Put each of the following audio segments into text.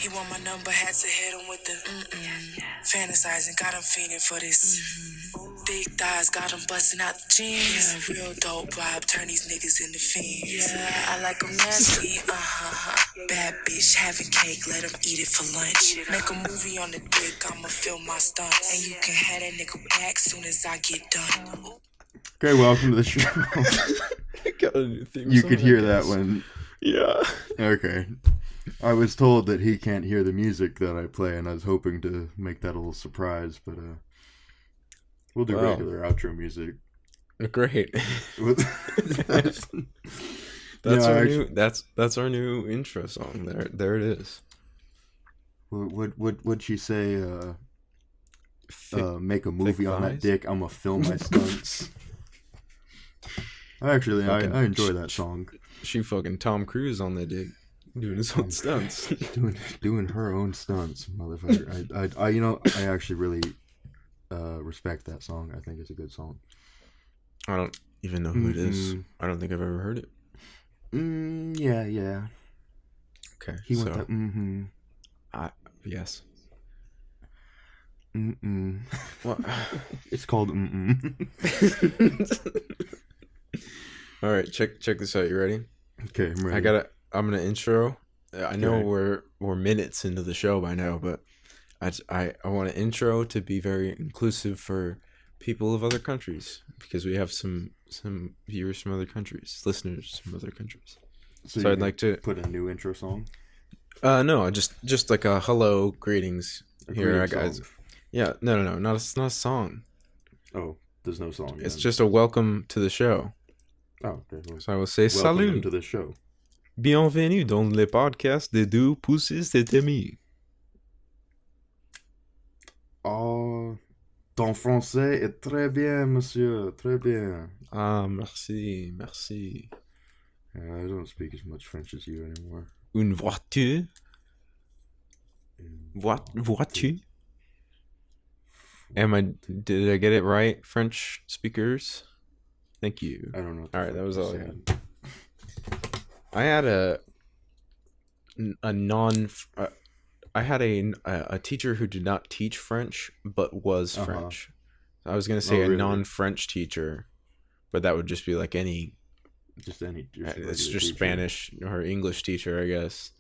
He want my number, had to hit him with the fantasizing, got him fiending for this. Big thighs, got him busting out the jeans. Real dope vibe, turn these niggas into fiends. Yeah, I like them nasty, Bad bitch, having cake, let him eat it for lunch. Make a movie on the dick, I'ma film my stunts. And you can have that nigga back soon as I get done. Okay, welcome to the show. Got a new theme You song, could hear I that guess. one. Yeah. Okay. I was told that he can't hear the music that I play, and I was hoping to make that a little surprise, but we'll do regular outro music. Great. That's That's our new intro song. There it is. Would she say? Make a movie on that thighs? dick. I'ma film my stunts. Actually, I enjoy that song. She fucking Tom Cruise on the dick, doing his own stunts. doing her own stunts, motherfucker. I actually really respect that song. I think it's a good song. I don't even know who it is. I don't think I've ever heard it. Yeah. Okay. He went that. Yes. What? It's called All right, check this out. You ready? Okay, I'm ready. I'm gonna intro. I know we're minutes into the show by now, but I want an intro to be very inclusive for people of other countries, because we have some viewers from other countries, listeners from other countries. So I'd like to put a new intro song. No, just like a hello, greetings. Here, guys. Song. Yeah, no, not a song. Oh, there's no song. It's just a welcome to the show. Oh, okay. Well, so I will say salut. Welcome to the show. Bienvenue dans le podcast des deux pouces et demi. Oh, ton français est très bien, monsieur. Très bien. Ah, merci. I don't speak as much French as you anymore. Une voiture? Voiture? Did I get it right, French speakers? Thank you. I don't know. All right, that was all I had. I had a teacher who did not teach French but was French. I was gonna say a non-French teacher, but that would just be like any. It's just teacher. Spanish or English teacher, I guess.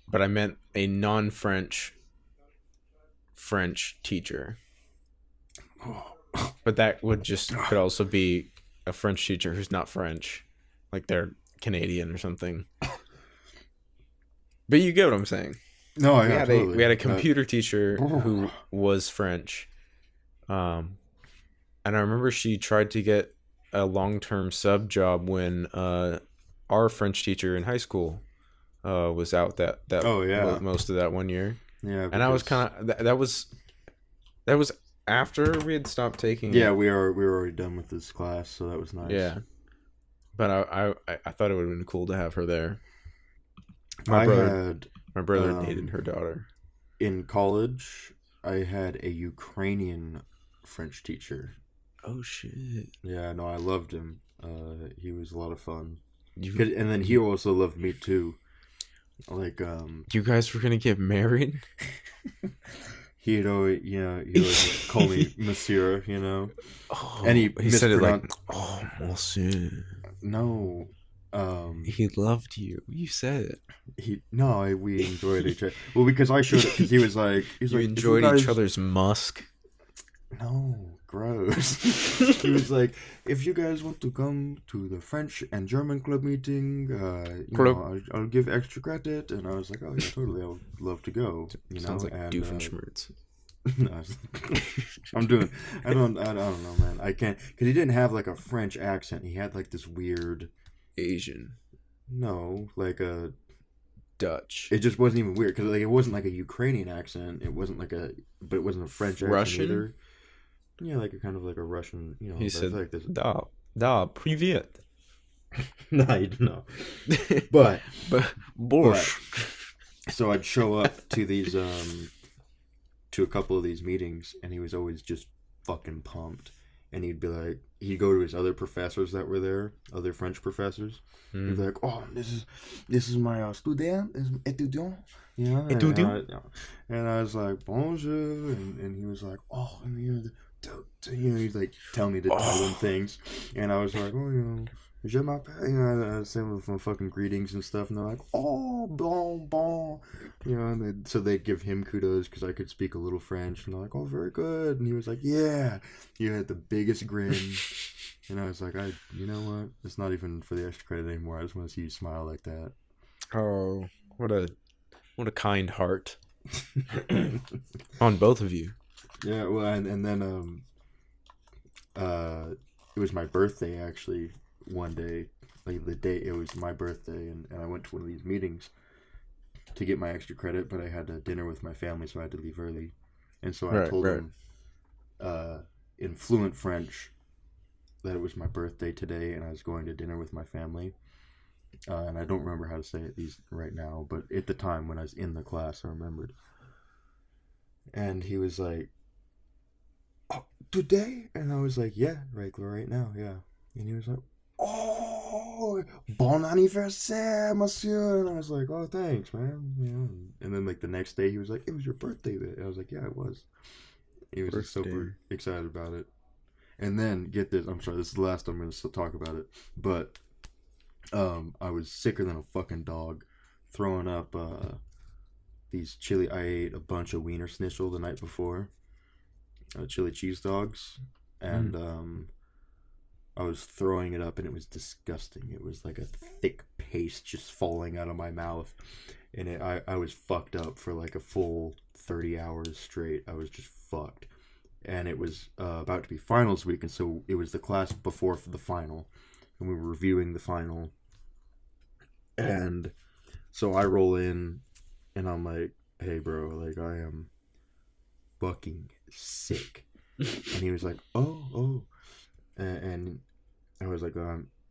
But I meant a non-French French teacher. But that could also be a French teacher who's not French, like they're Canadian or something. But you get what I'm saying. No, we had a computer teacher who was French, and I remember she tried to get a long-term sub job when our French teacher in high school was out most of that 1 year. Yeah, and I was kind of that was after we had stopped taking. Yeah, we were already done with this class, so that was nice. Yeah, but I thought it would have been cool to have her there. My brother dated her daughter. In college, I had a Ukrainian French teacher. Oh shit! Yeah, no, I loved him. He was a lot of fun. And then he also loved me too. Like, you guys were gonna get married? He'd always call me Monsieur, you know. Oh, and he said it like, "Oh, Monsieur." No, he loved you. You said it. We enjoyed each other. Well, because I showed it. Because he was like, enjoyed each other's musk. No, gross. He was like, if you guys want to come to the French and German club meeting, I'll give extra credit. And I was like, oh yeah, totally, I would love to go. Sounds like Doofenshmirtz. I don't know, man. I can't, because he didn't have like a French accent. He had like this weird Asian. No, like a Dutch. It just wasn't even weird because like it wasn't like a Ukrainian accent. It wasn't like but it wasn't a French accent Russian either. Yeah, like a kind of like a Russian. You know, he said like this. Da, привет. No, you don't know. But Borscht. So I'd show up to these to a couple of these meetings, and he was always just fucking pumped. and he'd go to his other professors that were there, other French professors. He'd be like, "Oh, this is my student, étudiant." And I was like, "Bonjour," and he was like, "Oh," and he'd like tell me to tell them things, and I was like, "Oh, je m'appelle," I was saying with fucking greetings and stuff, and they're like, "Oh, bon," and so they'd give him kudos because I could speak a little French, and they're like, "Oh, very good," and he was like, "Yeah," he had the biggest grin, and I was like, you know what? It's not even for the extra credit anymore. I just want to see you smile like that. Oh, what a kind heart on both of you. Yeah, well, and then it was my birthday actually. One day, like the day it was my birthday, and I went to one of these meetings to get my extra credit, but I had a dinner with my family, so I had to leave early. And so I told them in fluent French that it was my birthday today and I was going to dinner with my family. And I don't remember how to say it right now, but at the time when I was in the class, I remembered. And he was like, "Oh, today?" And I was like, "Yeah, right now, yeah." And he was like, "Oh, bon anniversaire, monsieur." And I was like, "Oh, thanks, man." And then like the next day, he was like, "It was your birthday." And I was like, "Yeah, it was." He was just super excited about it. And then get this, I'm sorry, this is the last I'm going to talk about it, but I was sicker than a fucking dog, throwing up these chili. I ate a bunch of Wiener Schnitzel the night before, chili cheese dogs, and I was throwing it up, and it was disgusting. It was like a thick paste just falling out of my mouth, and I was fucked up for like a full 30 hours straight. I was just fucked. And it was about to be finals week, and so it was the class before the final, and we were reviewing the final. And so I roll in, and I'm like, "Hey, bro, like I am fucking sick." And he was like, "Oh," and I was like,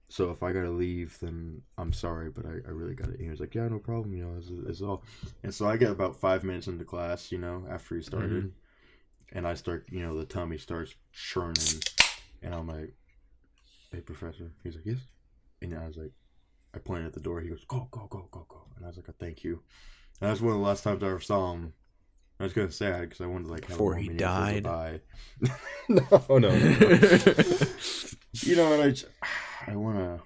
"So if I gotta leave, then I'm sorry, but I really got it." And he was like, "Yeah, no problem, it's all." And so I get about 5 minutes into class, after he started. Mm-hmm. And I start, the tummy starts churning. And I'm like, "Hey, professor." He's like, "Yes." And I was like, I pointed at the door. He goes, "Go, go, go, go, go." And I was like, "Oh, thank you." And that's one of the last times I ever saw him. I was kind of sad because I wanted to, like, have before he died. No. And I want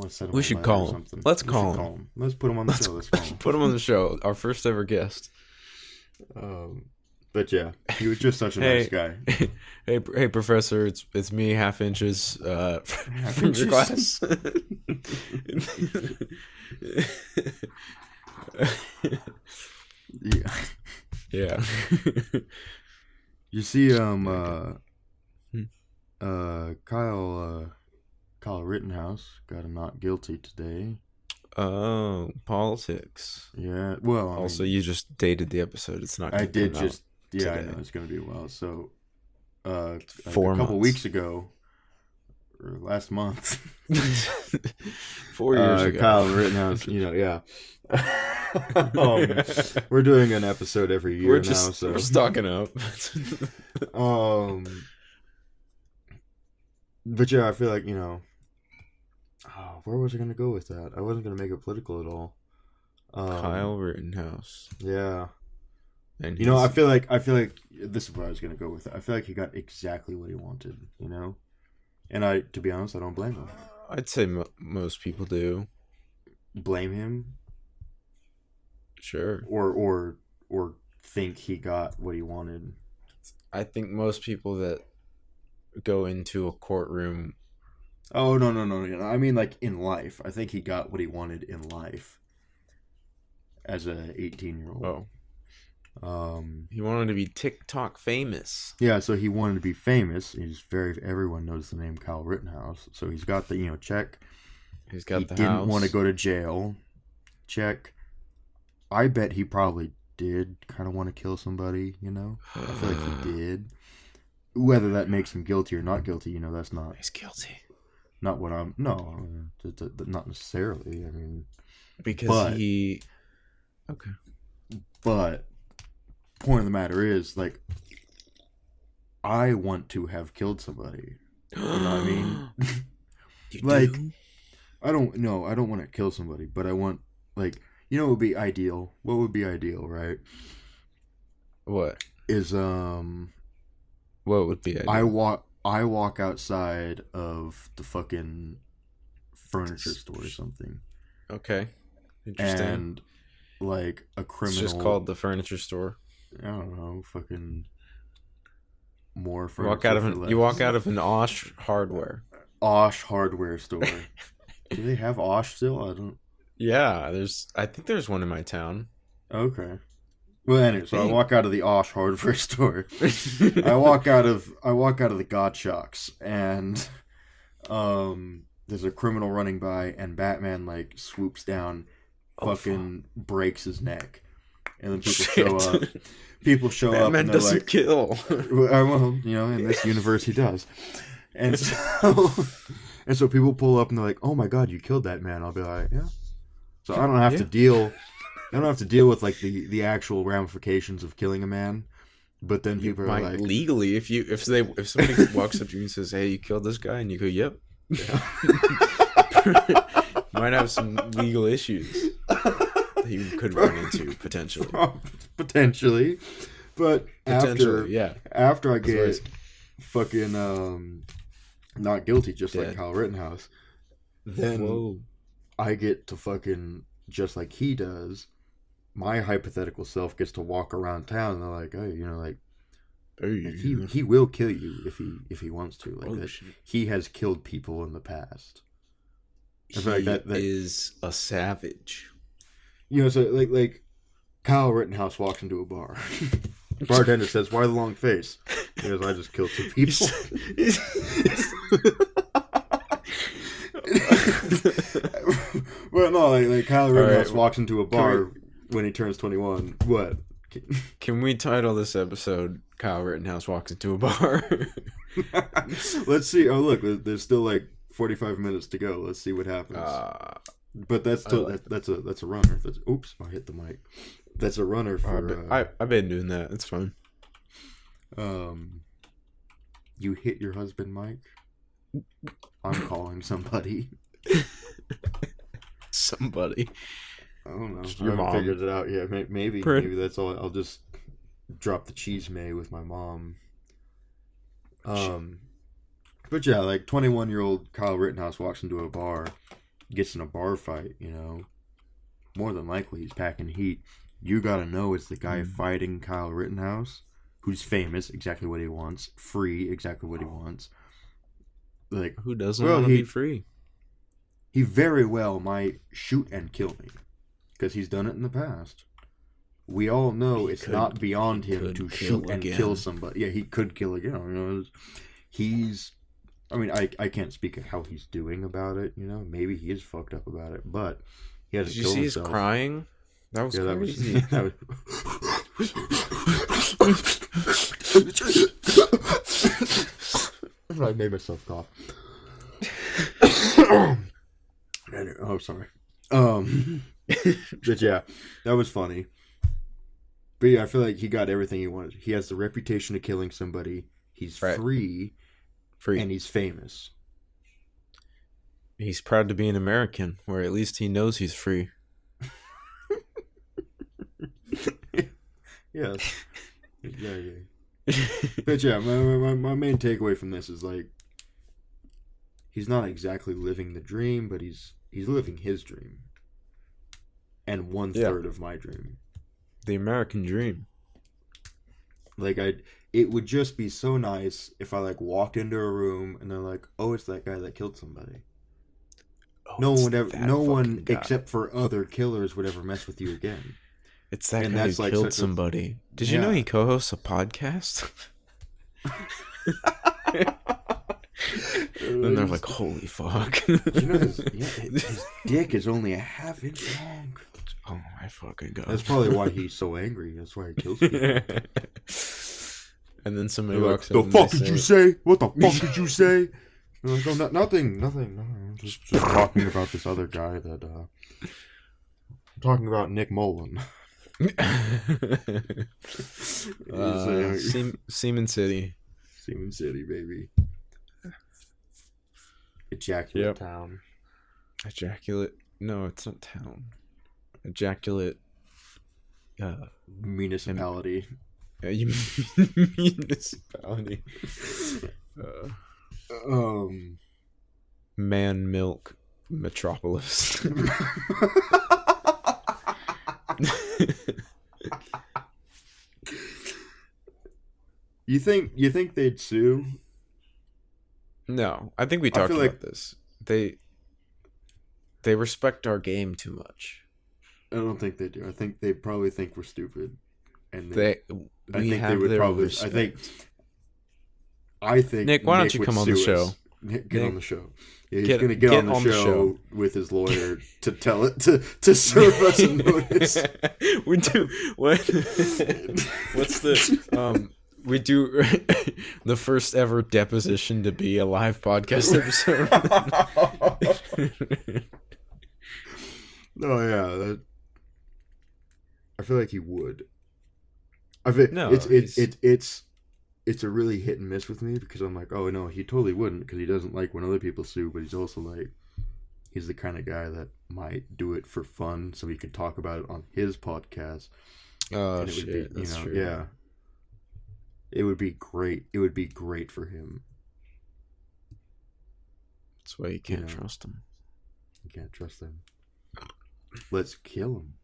to set him We should call him. Let's call him. Let's put him on the show. Let's call him. Put him on the show. Our first ever guest. But yeah, he was just such a nice guy. Hey, Professor, it's me, half inches from your class. Yeah. You see, Kyle Rittenhouse got a not guilty today. Oh, politics. Yeah. Well, also, you just dated the episode. It's not. I did just. Yeah, today. I know it's gonna be a while. So, like a couple weeks ago, or last month, 4 years ago, Kyle Rittenhouse. Yeah. We're doing an episode every year now, so we're stocking up. But yeah, I feel like where was I gonna go with that? I wasn't gonna make it political at all. Kyle Rittenhouse. Yeah. And I feel like this is where I was gonna go with it. I feel like he got exactly what he wanted, and to be honest, I don't blame him. I'd say most people do. Blame him? Sure. Or think he got what he wanted. I think most people that go into a courtroom. Oh no! I mean, like in life, I think he got what he wanted in life. As a 18-year-old. Oh. He wanted to be TikTok famous. Yeah, so he wanted to be famous. Everyone knows the name Kyle Rittenhouse. So he's got the, check. He's got the house. He didn't want to go to jail. Check. I bet he probably did kind of want to kill somebody, I feel like he did. Whether that makes him guilty or not guilty, that's not... He's guilty. Not what I'm... No, not necessarily. I mean... Because he... Okay. But... point of the matter is, like, I want to have killed somebody. You know what I mean? You like, do? I don't want to kill somebody, but I want, like, you know what would be ideal? What would be ideal, right? What? Is, What would be ideal? I walk outside of the fucking furniture store or something. Okay. Interesting. And, like, a criminal... It's just called the furniture store. I don't know, fucking... More furniture. You walk out of an Osh hardware. Osh hardware store. Do they have Osh still? I don't... Yeah, I think there's one in my town. Okay. Well, anyway, so I walk out of the Osh hardware store. I walk out of the God Shocks, and there's a criminal running by, and Batman like swoops down, breaks his neck, and then people show up. People show Batman up and they're doesn't like, kill. Well, you know, in this universe he does, and so people pull up and they're like, "Oh my God, you killed that man!" I'll be like, "Yeah." So I don't have to deal. I don't have to deal with like the actual ramifications of killing a man, but then people are like, legally, if somebody walks up to you and says, "Hey, you killed this guy," and you go, "Yep," might have some legal issues that you could run into potentially. But after I get fucking not guilty, just like Kyle Rittenhouse, then I get to fucking just like he does. My hypothetical self gets to walk around town and they're like, "Oh, you know, like he will kill you if he wants to. Like he has killed people in the past. He is a savage." You know, so like Kyle Rittenhouse walks into a bar. Bartender says, "Why the long face?" He goes, "I just killed 2 people." Well, no, like Kyle Rittenhouse walks into a bar when he turns 21. What? Can we title this episode "Kyle Rittenhouse Walks into a Bar"? Let's see. Oh, look, there's still like 45 minutes to go. Let's see what happens. But that's still that's a runner. Oops, I hit the mic. That's a runner for. I've been doing that. It's fun. You hit your husband, Mike. I'm calling somebody. Somebody. I don't know. Your mom figured it out. Yeah, maybe that's all. I'll just drop the cheese may with my mom. But yeah, like 21-year-old Kyle Rittenhouse walks into a bar, gets in a bar fight. You know, more than likely he's packing heat. You gotta know it's the guy fighting Kyle Rittenhouse, who's famous, exactly what he wants, free, exactly what he wants. Like, who doesn't want to be free? He very well might shoot and kill me, because he's done it in the past. We all know it's not beyond him to shoot and kill somebody. Yeah, he could kill again. You know, I mean, I can't speak of how he's doing about it. You know, maybe he is fucked up about it, but he has to kill himself. Did you see his crying? That was crazy. I made myself cough. Oh, sorry. But yeah, that was funny. But yeah, I feel like he got everything he wanted. He has the reputation of killing somebody. He's free, and he's famous. He's proud to be an American, where at least he knows he's free. Yes, exactly. But yeah, my main takeaway from this is like, he's not exactly living the dream, but he's living his dream, and 1/3 of my dream. The American dream. Like it would just be so nice if I like walked into a room and they're like, "Oh, it's that guy that killed somebody." No one except for other killers would ever mess with you again. It's that guy who killed somebody. Did you know he co-hosts a podcast? Then they're like, "Holy fuck!" You know, his dick is only a half inch long. Oh my fucking god! That's probably why he's so angry. That's why he kills people. And then somebody walks up. The fuck did you say? What the fuck did you say? I'm like, "Oh, nothing. I'm just talking about this other guy that. I'm talking about Nick Mullen." Seaman City. Seaman City, baby. Ejaculate Town. Ejaculate. No, it's not town. Ejaculate. Municipality. Municipality. Man milk metropolis. You think they'd sue? No, I think we talked about this. They respect our game too much. I don't think they do. I think they probably think we're stupid, and I think Nick, why don't you come on the show? Get on the show. Yeah, he's going to get on the show with his lawyer to tell it to serve us a notice. We do what? What's the we do the first ever deposition to be a live podcast episode. Oh yeah, I feel like he would. It's a really hit and miss with me because I'm like, oh no, he totally wouldn't because he doesn't like when other people sue, but he's also like, he's the kind of guy that might do it for fun so he can talk about it on his podcast. Oh shit, that's true. Yeah, it would be great. It would be great for him. That's why you can't trust him. You can't trust him. Let's kill him.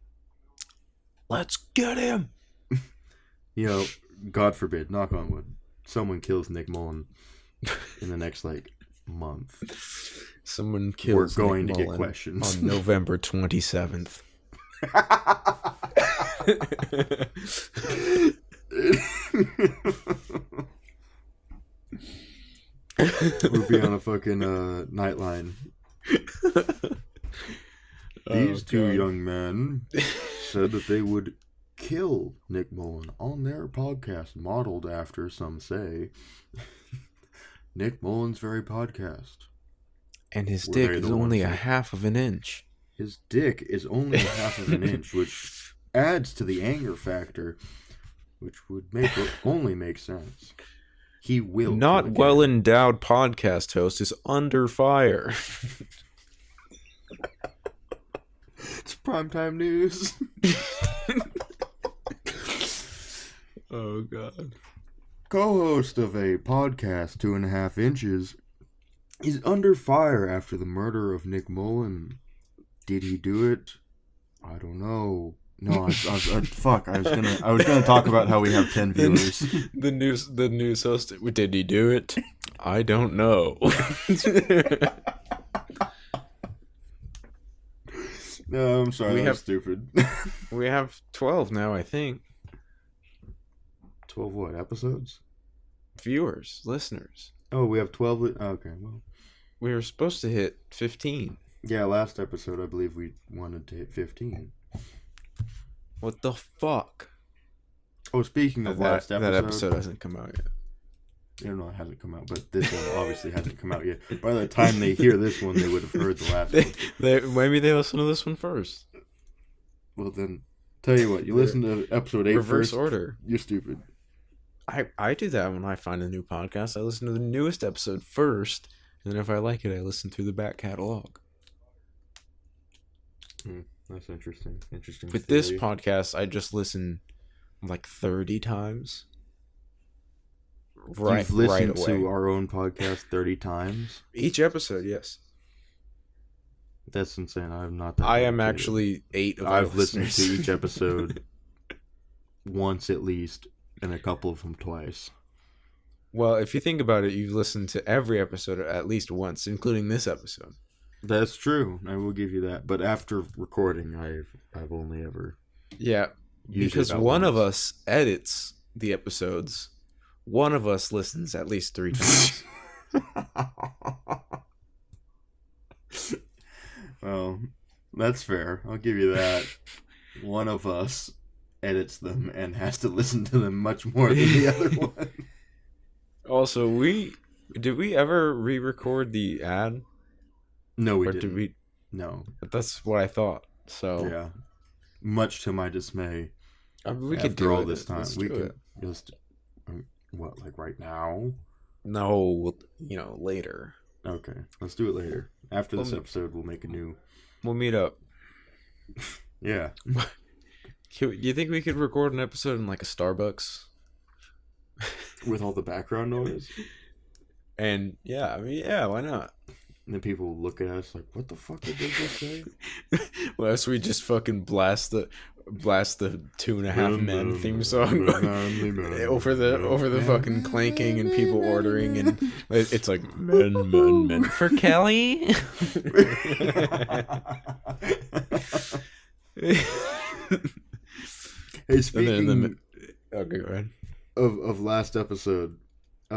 Let's get him. God forbid, knock on wood, someone kills Nick Mullen in the next month. Someone kills We're going Nick to get Mullen questions on November 27th. We'll be on a fucking Nightline. These two young men said that they would kill Nick Mullen on their podcast, modeled after, some say, Nick Mullen's very podcast. And his dick is only a half of an inch. His dick is only a half of an inch, which adds to the anger factor, which would only make sense. He will. Not well endowed podcast host is under fire. It's primetime news. Oh god. Co-host of a podcast 2.5 inches is under fire after the murder of Nick Mullen. Did he do it? I don't know. No, fuck. I was gonna talk about how we have 10 viewers. The news host. Did he do it? I don't know. No, I'm sorry. That's stupid. We have 12 now, I think. 12 what? Episodes? Viewers, listeners. Oh, we have 12. Okay, well. We were supposed to hit 15. Yeah, last episode, I believe we wanted to hit 15. What the fuck? Oh, speaking of last episode. That episode hasn't come out yet. I don't know, it hasn't come out, but this one obviously hasn't come out yet. By the time they hear this one, they would have heard the last one. Maybe they listen to this one first. Well, then, tell you what, you listen to episode 8 reverse first, order. You're stupid. I do that when I find a new podcast. I listen to the newest episode first, and then if I like it, I listen through the back catalog. That's interesting. Interesting. With this podcast, I just listen 30 times. You've listened to our own podcast 30 times? Each episode, yes. That's insane. I'm not that I am actually 8 of I've listened to each episode once at least, and a couple of them twice. Well, if you think about it, you've listened to every episode at least once, including this episode. That's true. I will give you that. But after recording, I've only ever... Yeah, because one of us edits the episodes. One of us listens at least 3 times. Well, that's fair. I'll give you that. One of us edits them and has to listen to them much more than the other one. Also, did we ever re-record the ad? No, we didn't. No. That's what I thought. So yeah, much to my dismay. We could do all it. this time. Let's we do could it. just right now? No, later. Okay, let's do it later. After this episode, we'll make a new. We'll meet up. Yeah. Do you think we could record an episode in like a Starbucks? With all the background noise? And yeah, why not? And then people look at us like, what the fuck did they just say? Unless we just fucking blast the 2.5 Men theme song over the fucking clanking and people ordering, and it's like men for Kelly. Hey, speaking okay, go ahead. Of last episode, we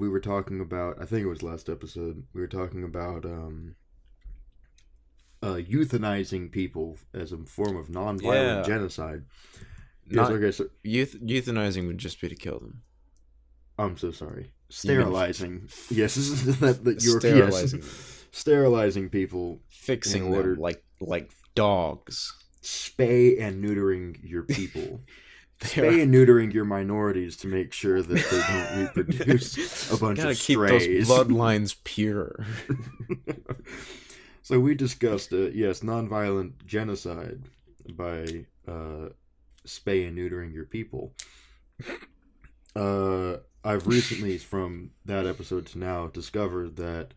were talking about, I think it was last episode, we were talking about euthanizing people as a form of non-violent genocide. Euthanizing would just be to kill them. I'm so sorry. Sterilizing. Yes, sterilizing. Sterilizing people. Fixing them like dogs. Spay and neutering your people. Spay and neutering your minorities to make sure that they don't reproduce a bunch of strays. Keep those bloodlines pure. So we discussed, nonviolent genocide by spay and neutering your people. I've recently, from that episode to now, discovered that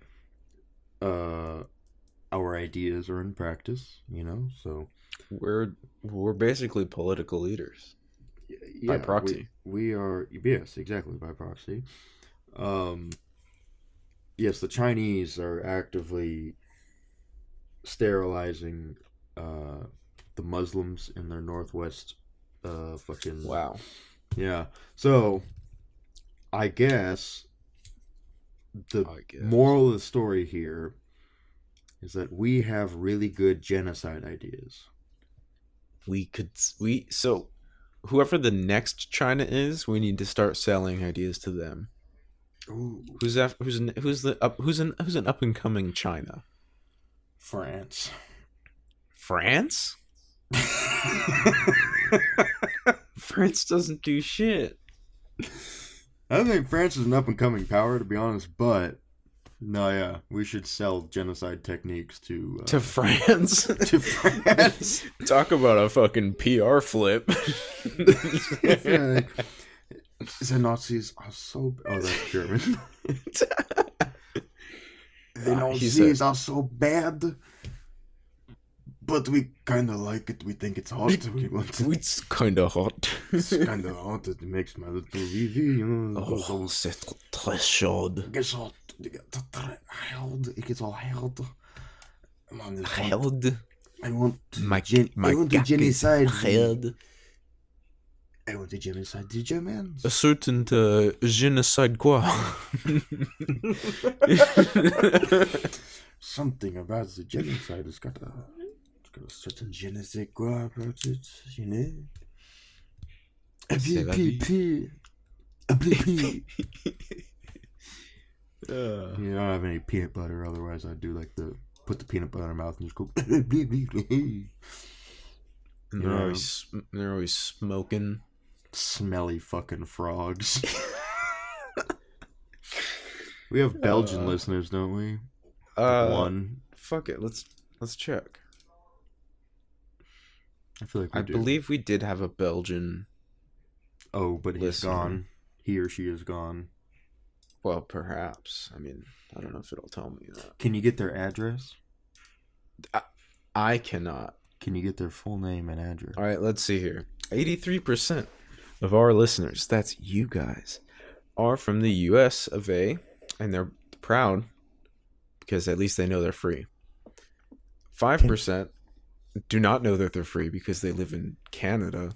our ideas are in practice, so... We're basically political leaders. Yeah, by proxy. We are, yes, exactly, by proxy. Yes, the Chinese are actively sterilizing the Muslims in their northwest fucking... Wow. Yeah. So, I guess the moral of the story here is that we have really good genocide ideas. So whoever the next China is, we need to start selling ideas to them. Ooh. Who's an up and coming China? France. France? France doesn't do shit. I think France is an up and coming power, to be honest, but no, yeah, we should sell genocide techniques to France. To France. Talk about a fucking PR flip. The Nazis are so... Oh, that's German. The Nazis are so bad, but we kind of like it. We think it's hot. It's kind of hot. It's kind of hot. It makes my little vivi, Oh, c'est très chaud. Ik is al held. Ik is al held. Held. I want my to genocide. Held. I want to genocide the Germans. A certain genocide quoi? Something about the genocide has got a certain je ne sais quoi about it, you know? A BPP. You don't have any peanut butter, otherwise I'd do like put the peanut butter in my mouth and just go. And they're always smoking. Smelly fucking frogs. We have Belgian listeners, don't we? One. Fuck it. Let's check. I feel like I believe we did have a Belgian. Oh, but he's gone. He or she is gone. Well, perhaps. I mean, I don't know if it'll tell me that. Can you get their address? I cannot. Can you get their full name and address? All right, let's see here. 83% of our listeners, that's you guys, are from the US of A, and they're proud because at least they know they're free. 5% do not know that they're free because they live in Canada.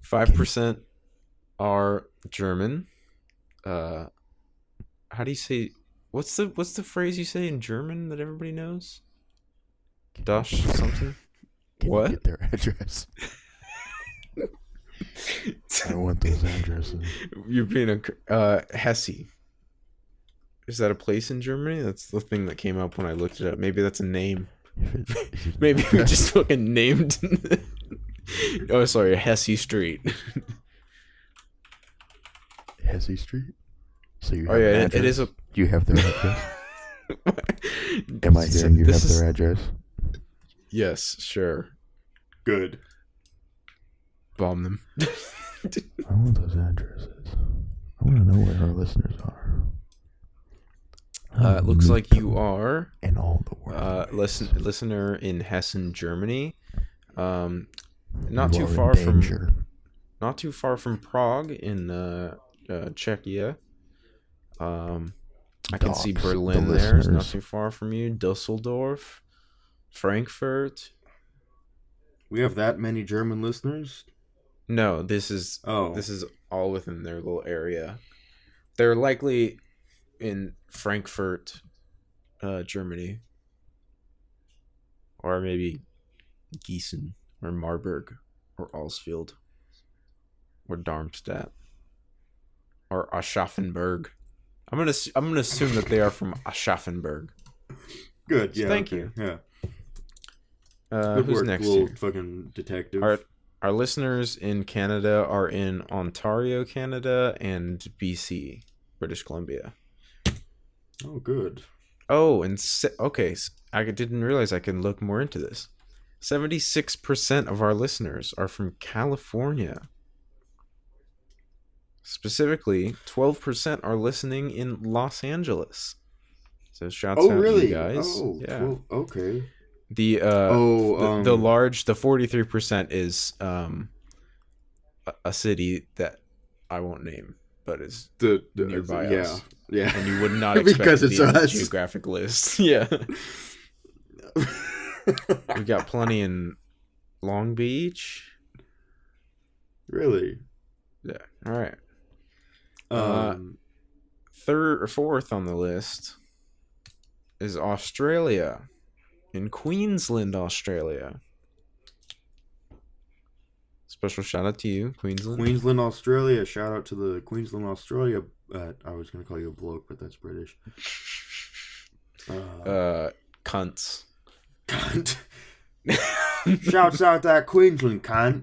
5% are German. How do you say? What's the phrase you say in German that everybody knows? Das something. Can what? You get their address? I want those addresses. You're being a Hesse. Is that a place in Germany? That's the thing that came up when I looked it up. Maybe that's a name. Maybe we just fucking named. Oh, sorry, Hesse Street. Hesse Street? So you have an address? It is a... Do you have their address? Am I hearing you have their address? Yes, sure. Good. Bomb them. I want those addresses. I want to know where our listeners are. It looks like you are in all the world. Listener in Hessen, Germany. Not too far from Prague in Czechia. I can see Berlin there. It's not too far from you. Dusseldorf, Frankfurt. We have that many German listeners? No, this is all within their little area. They're likely in Frankfurt, Germany, or maybe Gießen or Marburg or Alsfeld or Darmstadt or Aschaffenburg. I'm gonna assume that they are from Aschaffenburg. Good, yeah. So thank you. Yeah. Who's work, next little here? Fucking detective. Our listeners in Canada are in Ontario, Canada, and BC, British Columbia. Oh, good. Oh, and okay, I didn't realize I can look more into this. 76% of our listeners are from California. Specifically, 12% are listening in Los Angeles. So shouts out to you guys. Oh, yeah. 12, okay. The 43% is a city that I won't name, but is nearby us. Yeah. And you would not expect because it's on the geographic list. Yeah. We got plenty in Long Beach. Really? Yeah. All right. Third or fourth on the list is Australia. In Queensland, Australia. Special shout out to you, Queensland. Queensland, Australia. Shout out to the Queensland, Australia. I was going to call you a bloke, but that's British. Cunts. Cunt. Shouts out that Queensland cunt.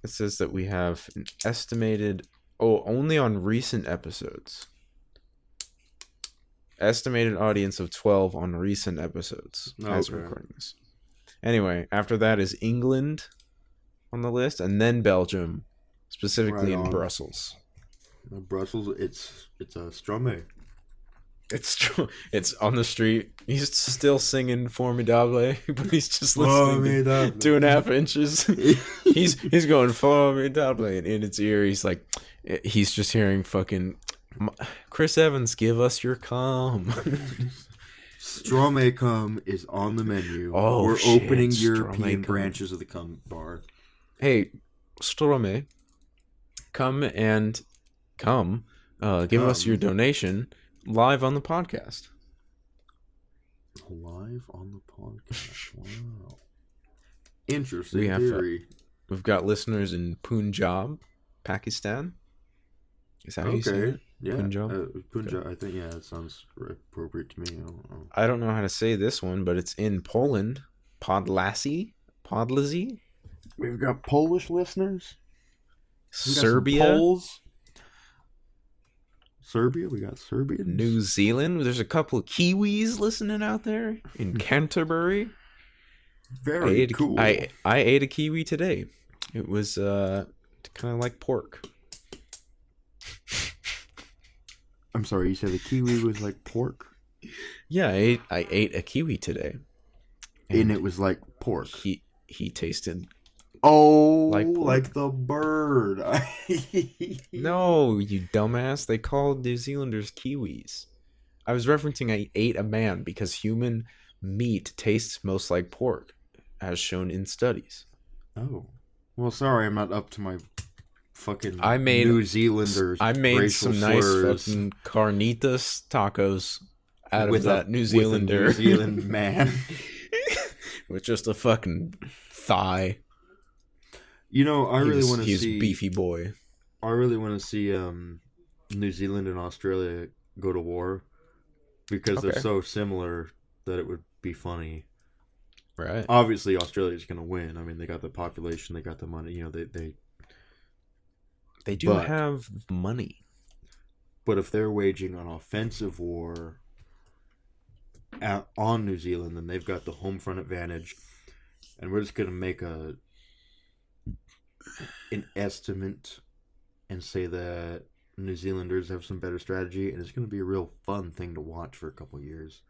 It says that we have an estimated... Oh, only on recent episodes. Estimated audience of 12 on recent episodes as we're recording this. Anyway, after that is England on the list, and then Belgium, specifically in Brussels. Brussels, it's a Stromae. It's on the street. He's still singing Formidable, but he's just listening to 2.5 inches. he's going Formidable, and in its ear, he's just hearing fucking Chris Evans, give us your cum. Stromae cum is on the menu. Oh, we're opening European branches of the cum bar. Hey, Stromae, come and give us your donation live on the podcast. Live on the podcast. Wow. Interesting theory. We've got listeners in Punjab, Pakistan. Is that how you say it? Yeah, Punjab. Punjab. I think that sounds appropriate to me. I don't know how to say this one, but it's in Poland. Podlasie. We've got Polish listeners. Serbia. Poles. Serbia. We got Serbians. New Zealand. There's a couple of Kiwis listening out there in Canterbury. Very cool. I ate a kiwi today. It was kind of like pork. I'm sorry, you said the kiwi was like pork? Yeah, I ate a kiwi today. And it was like pork. He tasted like the bird. No, you dumbass. They call New Zealanders Kiwis. I was referencing I ate a man because human meat tastes most like pork, as shown in studies. Oh. Well, sorry, I'm not up to my fucking New Zealanders. I made some nice fucking carnitas tacos out of that New Zealander. New Zealand man. With just a fucking thigh. You know, I really want to see... He's a beefy boy. I really want to see New Zealand and Australia go to war. Because they're so similar that it would be funny. Right. Obviously, Australia's going to win. I mean, they got the population, they got the money. You know, they do have money. But if they're waging an offensive war on New Zealand, then they've got the home front advantage, and we're just going to make an estimate and say that New Zealanders have some better strategy, and it's going to be a real fun thing to watch for a couple years.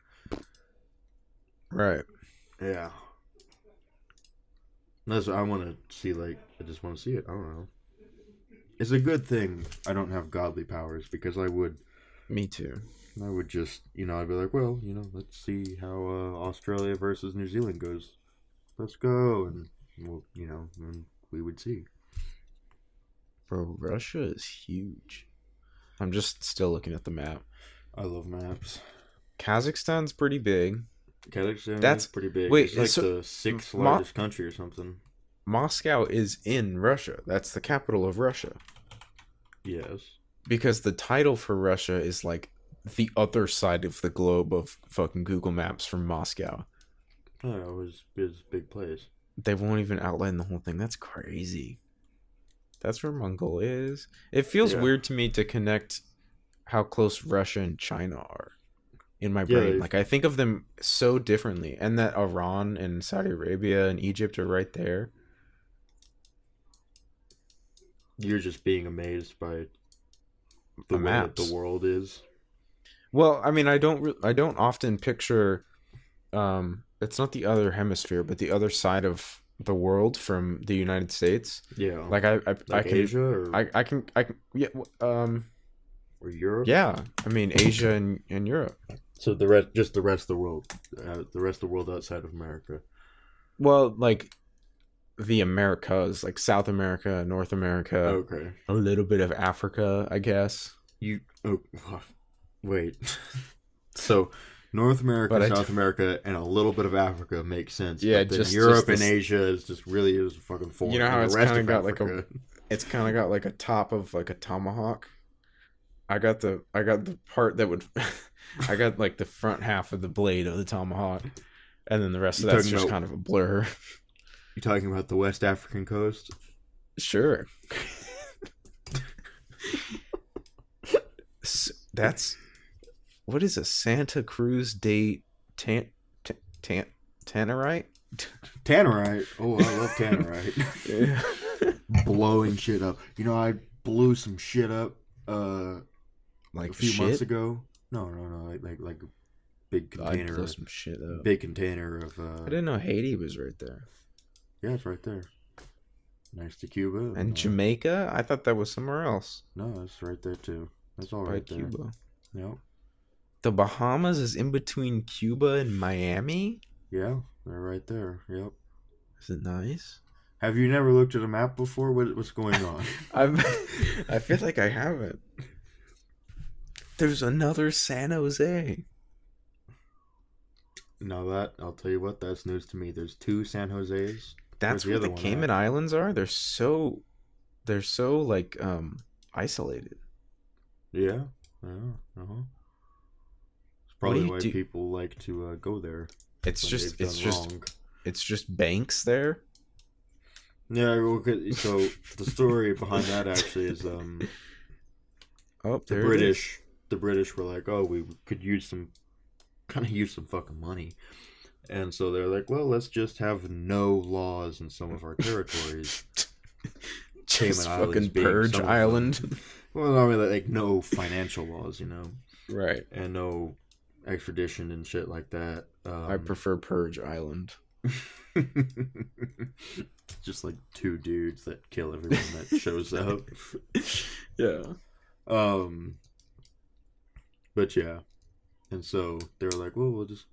Right. Yeah. That's what I want to see. Like, I just want to see it. I don't know. It's a good thing I don't have godly powers, because I would. Me too. I would just, I'd be like, well, let's see how Australia versus New Zealand goes. Let's go, and we'll, and we would see. Bro, Russia is huge. I'm just still looking at the map. I love maps. Kazakhstan's pretty big. That's pretty big. Wait, it's like the sixth largest country or something. Moscow is in Russia. That's the capital of Russia. Yes. Because the title for Russia is like the other side of the globe of fucking Google Maps from Moscow. Oh, it was a big place. They won't even outline the whole thing. That's crazy. That's where Mongolia is. It feels weird to me to connect how close Russia and China are in my brain. Like, I think of them so differently. And that Iran and Saudi Arabia and Egypt are right there. You're just being amazed by the way that the world is. Well, I mean, I don't often picture it's not the other hemisphere, but the other side of the world from the United States. Yeah. Like I can Asia, or I can yeah, or Europe? Yeah. I mean, Asia and Europe. So the rest of the world, the rest of the world outside of America. Well, like the Americas, like South America, North America. Okay. A little bit of Africa, I guess. Wait. So North America, South America, and a little bit of Africa makes sense. Yeah, but then Europe and Asia is just fucking foreign. You know how it's kind of got like a top of like a tomahawk. I got the part that would I got like the front half of the blade of the tomahawk, and then the rest of that's just kind of a blur. You talking about the West African coast? Sure. That's what is a Santa Cruz de Tannerite? Tannerite. Oh, I love Tannerite. Yeah. Blowing shit up. I blew some shit up like a few months ago. No, like a big container. I blew some shit up. Big container of I didn't know Haiti was right there. Yeah, it's right there. Next to Cuba. And Jamaica? I thought that was somewhere else. No, it's right there too. That's all right there. Cuba. Yep. The Bahamas is in between Cuba and Miami? Yeah, they're right there. Yep. Is it nice? Have you never looked at a map before? What's going on? I feel like I haven't. There's another San Jose. No, I'll tell you what, that's news to me. There's 2 San Jose's. That's where the Cayman Islands are? They're so like isolated. Yeah. Uh-huh. It's probably why people like to go there. It's just banks there. Yeah, so the story behind that actually is the British were like, oh, we could use some fucking money. And so they're like, well, let's just have no laws in some of our territories. Just fucking purge island. Well, I mean, like no financial laws, Right. And no extradition and shit like that. I prefer purge island. Just like 2 dudes that kill everyone that shows up. Yeah. But yeah. And so they're like, well, we'll just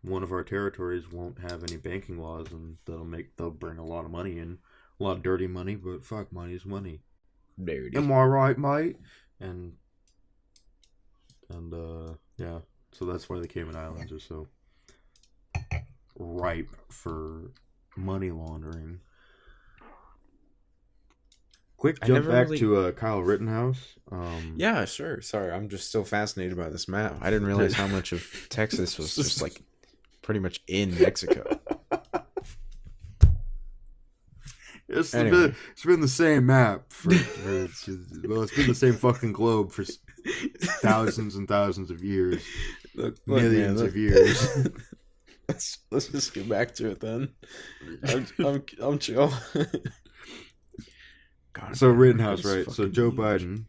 one of our territories won't have any banking laws, and they'll bring a lot of money in, a lot of dirty money, but fuck, money's money. Dirty. Am I right, mate? And yeah, so that's why the Cayman Islands are so ripe for money laundering. Quick jump back to Kyle Rittenhouse. Yeah, sure. Sorry, I'm just so fascinated by this map. I didn't realize how much of Texas was just like pretty much in Mexico. It's been the same map it's been the same fucking globe for thousands and thousands of years, millions of years. Let's just get back to it then. I'm chill. God, so Rittenhouse, right? So Joe Biden,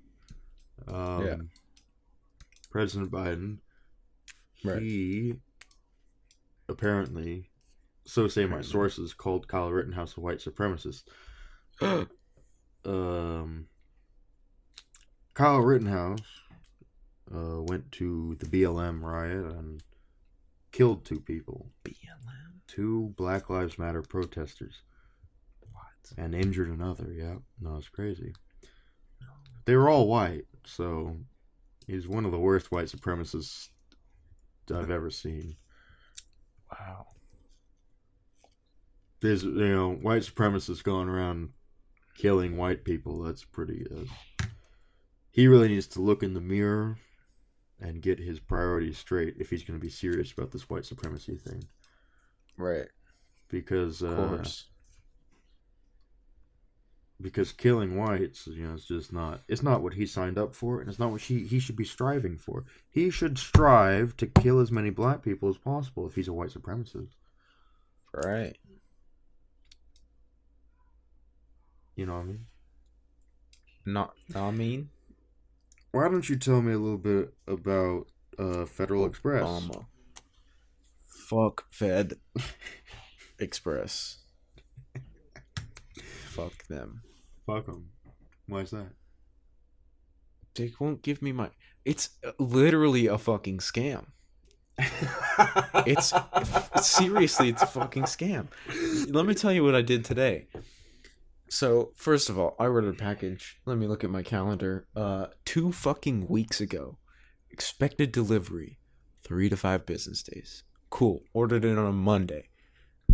President Biden, right. He apparently, so say my sources, called Kyle Rittenhouse a white supremacist. Kyle Rittenhouse went to the BLM riot and killed 2 people. BLM? 2 Black Lives Matter protesters. What? And injured another, yeah. No, it's crazy. They were all white, so he's one of the worst white supremacists I've ever seen. Wow. There's, white supremacists going around killing white people. That's pretty... he really needs to look in the mirror and get his priorities straight if he's going to be serious about this white supremacy thing. Right. Because... of course. Because killing whites, it's just not... It's not what he signed up for, and it's not what he should be striving for. He should strive to kill as many black people as possible if he's a white supremacist. Right. You know what I mean? I mean? Why don't you tell me a little bit about Federal Express? Obama. Fuck Fed Express. Fuck them. Fuck them. Why is that? They won't give me my... It's literally a fucking scam. Seriously, it's a fucking scam. Let me tell you what I did today. So, first of all, I ordered a package. Let me look at my calendar. 2 fucking weeks ago. Expected delivery, 3 to 5 business days. Cool. Ordered it on a Monday.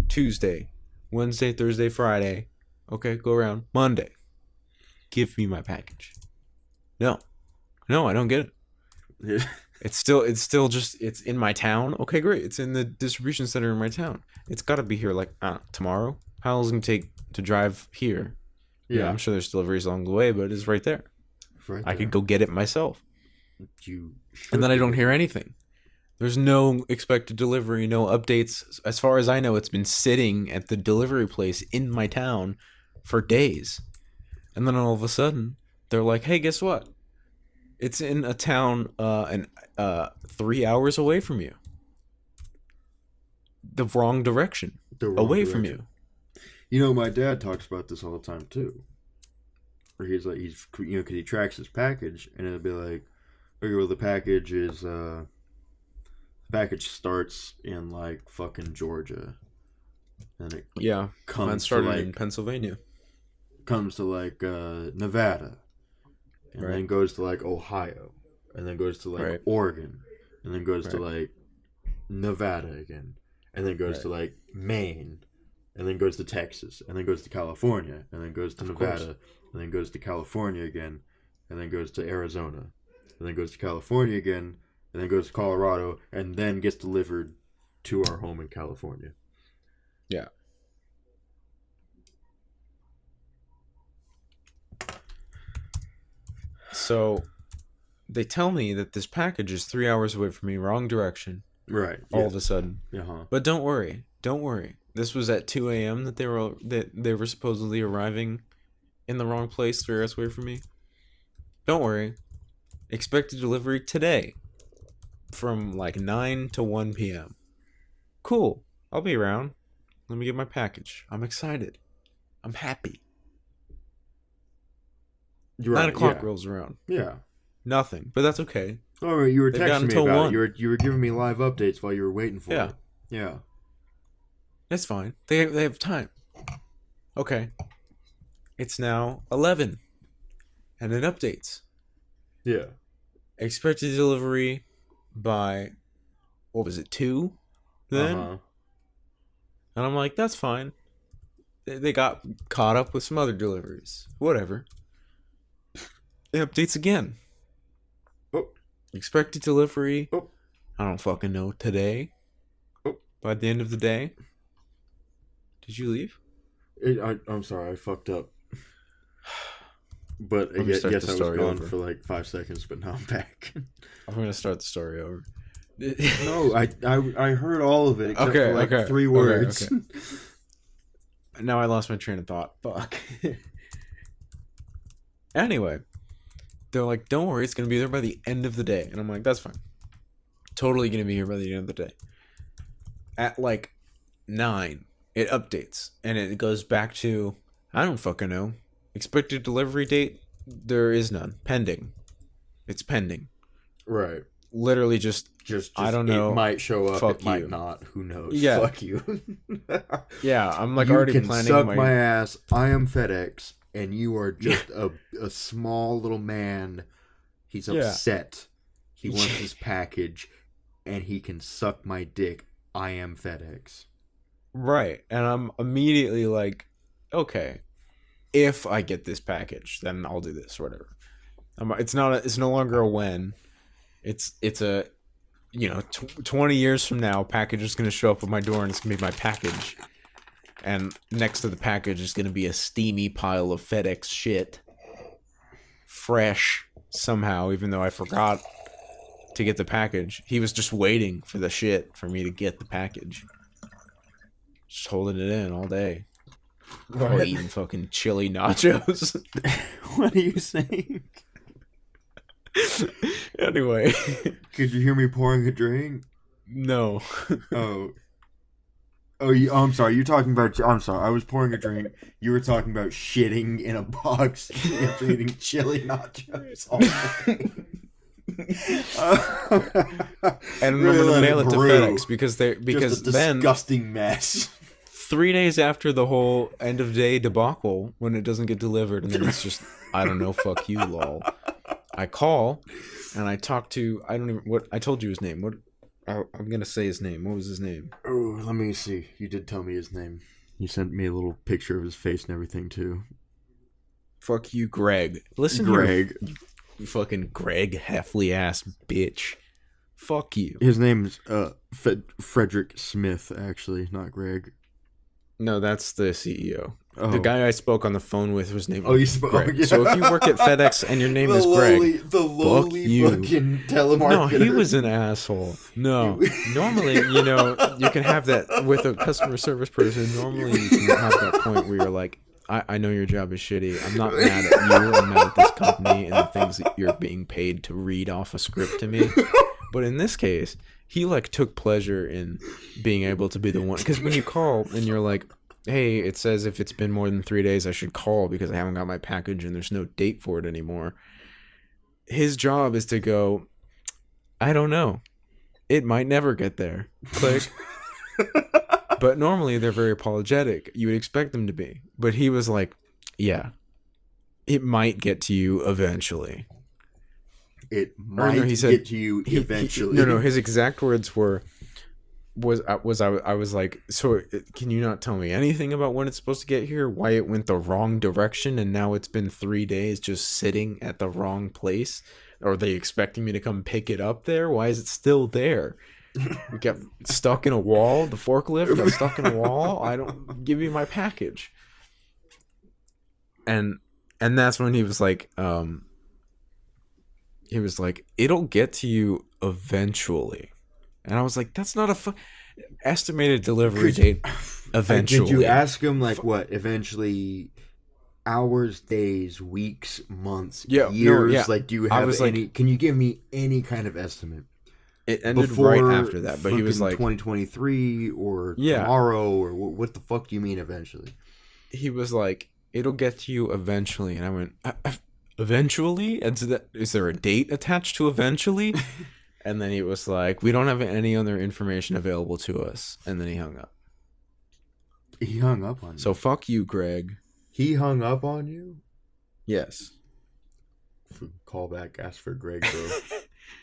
Tuesday. Wednesday, Thursday, Friday. Okay, go around. Monday. Give me my package. No, I don't get it. It's still just, it's in my town. Okay, great. It's in the distribution center in my town. It's got to be here like tomorrow. How long is it going to take to drive here? Yeah, I'm sure there's deliveries along the way, but it's right there. I could go get it myself. And then I don't hear anything. There's no expected delivery, no updates. As far as I know, it's been sitting at the delivery place in my town for days. And then all of a sudden, they're like, hey, guess what? It's in a town 3 hours away from you. The wrong direction. Away from you. My dad talks about this all the time too. Where he's like, because he tracks his package, and it'll be like, okay, well, the package is, the package starts in like fucking Georgia, and it mine started in Pennsylvania. Comes to like Nevada, and then goes to like Ohio, and then goes to like Oregon, and then goes to like Nevada again, and then goes to like Maine. And then goes to Texas, and then goes to California, and then goes to Nevada, and then goes to California again, and then goes to Arizona, and then goes to California again, and then goes to Colorado, and then gets delivered to our home in California. Yeah. So, they tell me that this package is 3 hours away from me, wrong direction. Right. All of a sudden. Uh-huh. But don't worry. This was at 2 a.m. that they were supposedly arriving in the wrong place 3 hours away from me. Don't worry. Expected delivery today from like 9 to 1 p.m. Cool. I'll be around. Let me get my package. I'm excited. I'm happy. 9 o'clock rolls around. Yeah. Nothing. But that's okay. All right, you were texting me about it. You were giving me live updates while you were waiting for it. Yeah. That's fine. They have time. Okay. It's now 11. And it updates. Yeah. Expected delivery by, 2 then? Uh-huh. And I'm like, that's fine. They got caught up with some other deliveries. Whatever. It updates again. Oh. Expected delivery. Oh. I don't fucking know. Today. Oh. by the end of the day. Did you leave? I'm sorry, I fucked up. But I guess I was gone for like 5 seconds, but now I'm back. I'm going to start the story over. No, I heard all of it except for like 3 words. Okay. Now I lost my train of thought. Fuck. Anyway, they're like, don't worry, it's going to be there by the end of the day. And I'm like, that's fine. Totally going to be here by the end of the day. At like 9, it updates. And it goes back to, I don't fucking know. Expected delivery date? There is none. Pending. It's pending. Right. Literally just I don't know. It might show up. Fuck it might you. not. Who knows? Yeah. Fuck you. Yeah, I'm like you already can planning suck my ass. I am FedEx, and you are just a small little man. He's upset. He wants his package, and he can suck my dick. I am FedEx. Right, and I'm immediately like, okay, if I get this package, then I'll do this or whatever. It's no longer a when. It's a, 20 years from now, package is going to show up at my door and it's going to be my package. And next to the package is going to be a steamy pile of FedEx shit. Fresh, somehow, even though I forgot to get the package. He was just waiting for the shit for me to get the package. Just holding it in all day. While eating fucking chili nachos. What are you saying? Anyway. Could you hear me pouring a drink? No. Oh, I'm sorry. You're talking about... I'm sorry. I was pouring a drink. You were talking about shitting in a box after eating chili nachos all day. And remember to mail it to FedEx because just a disgusting mess. 3 days after the whole end of day debacle, when it doesn't get delivered, and then it's just, I don't know, fuck you, lol. I call and I talk to, I don't even, what I told you his name. What I'm gonna say his name. What was his name? Oh, let me see. You did tell me his name. You sent me a little picture of his face and everything too. Fuck you, Greg. Listen, Greg. You fucking Greg Heffley ass bitch. Fuck you. His name's Frederick Smith, actually, not Greg. No, that's the CEO. Oh. The guy I spoke on the phone with was named Greg. Oh, yeah. So if you work at FedEx and your name is Greg, the lowly fucking telemarketer. No, he was an asshole. No, normally, you can have that with a customer service person. Normally, you can have that point where you're like, I know your job is shitty. I'm not mad at you. I'm mad at this company and the things that you're being paid to read off a script to me. But in this case, he took pleasure in being able to be the one. Because when you call and you're like, hey, it says if it's been more than 3 days, I should call because I haven't got my package and there's no date for it anymore. His job is to go, I don't know. It might never get there. Click. But normally they're very apologetic. You would expect them to be. But he was like, yeah, it might get to you eventually. It might get to you eventually. No, his exact words I was like, so can you not tell me anything about when it's supposed to get here? Why it went the wrong direction and now it's been 3 days just sitting at the wrong place? Are they expecting me to come pick it up there? Why is it still there? We got stuck in a wall. The forklift got stuck in a wall. I don't give me my package. And that's when he was like, it'll get to you eventually. And I was like, that's not a estimated delivery date. Eventually. Did you ask him what? Eventually, hours, days, weeks, months, years? No, yeah. Do you have any? Can you give me any kind of estimate? It ended right after that, but he was like 2023 or tomorrow or what the fuck do you mean eventually? He was like, it'll get to you eventually, and I went, eventually? And so is there a date attached to eventually? And then he was like, we don't have any other information available to us. And then he hung up. He hung up on you. So fuck you, Greg. He hung up on you? Yes. Call back, ask for Greg, bro.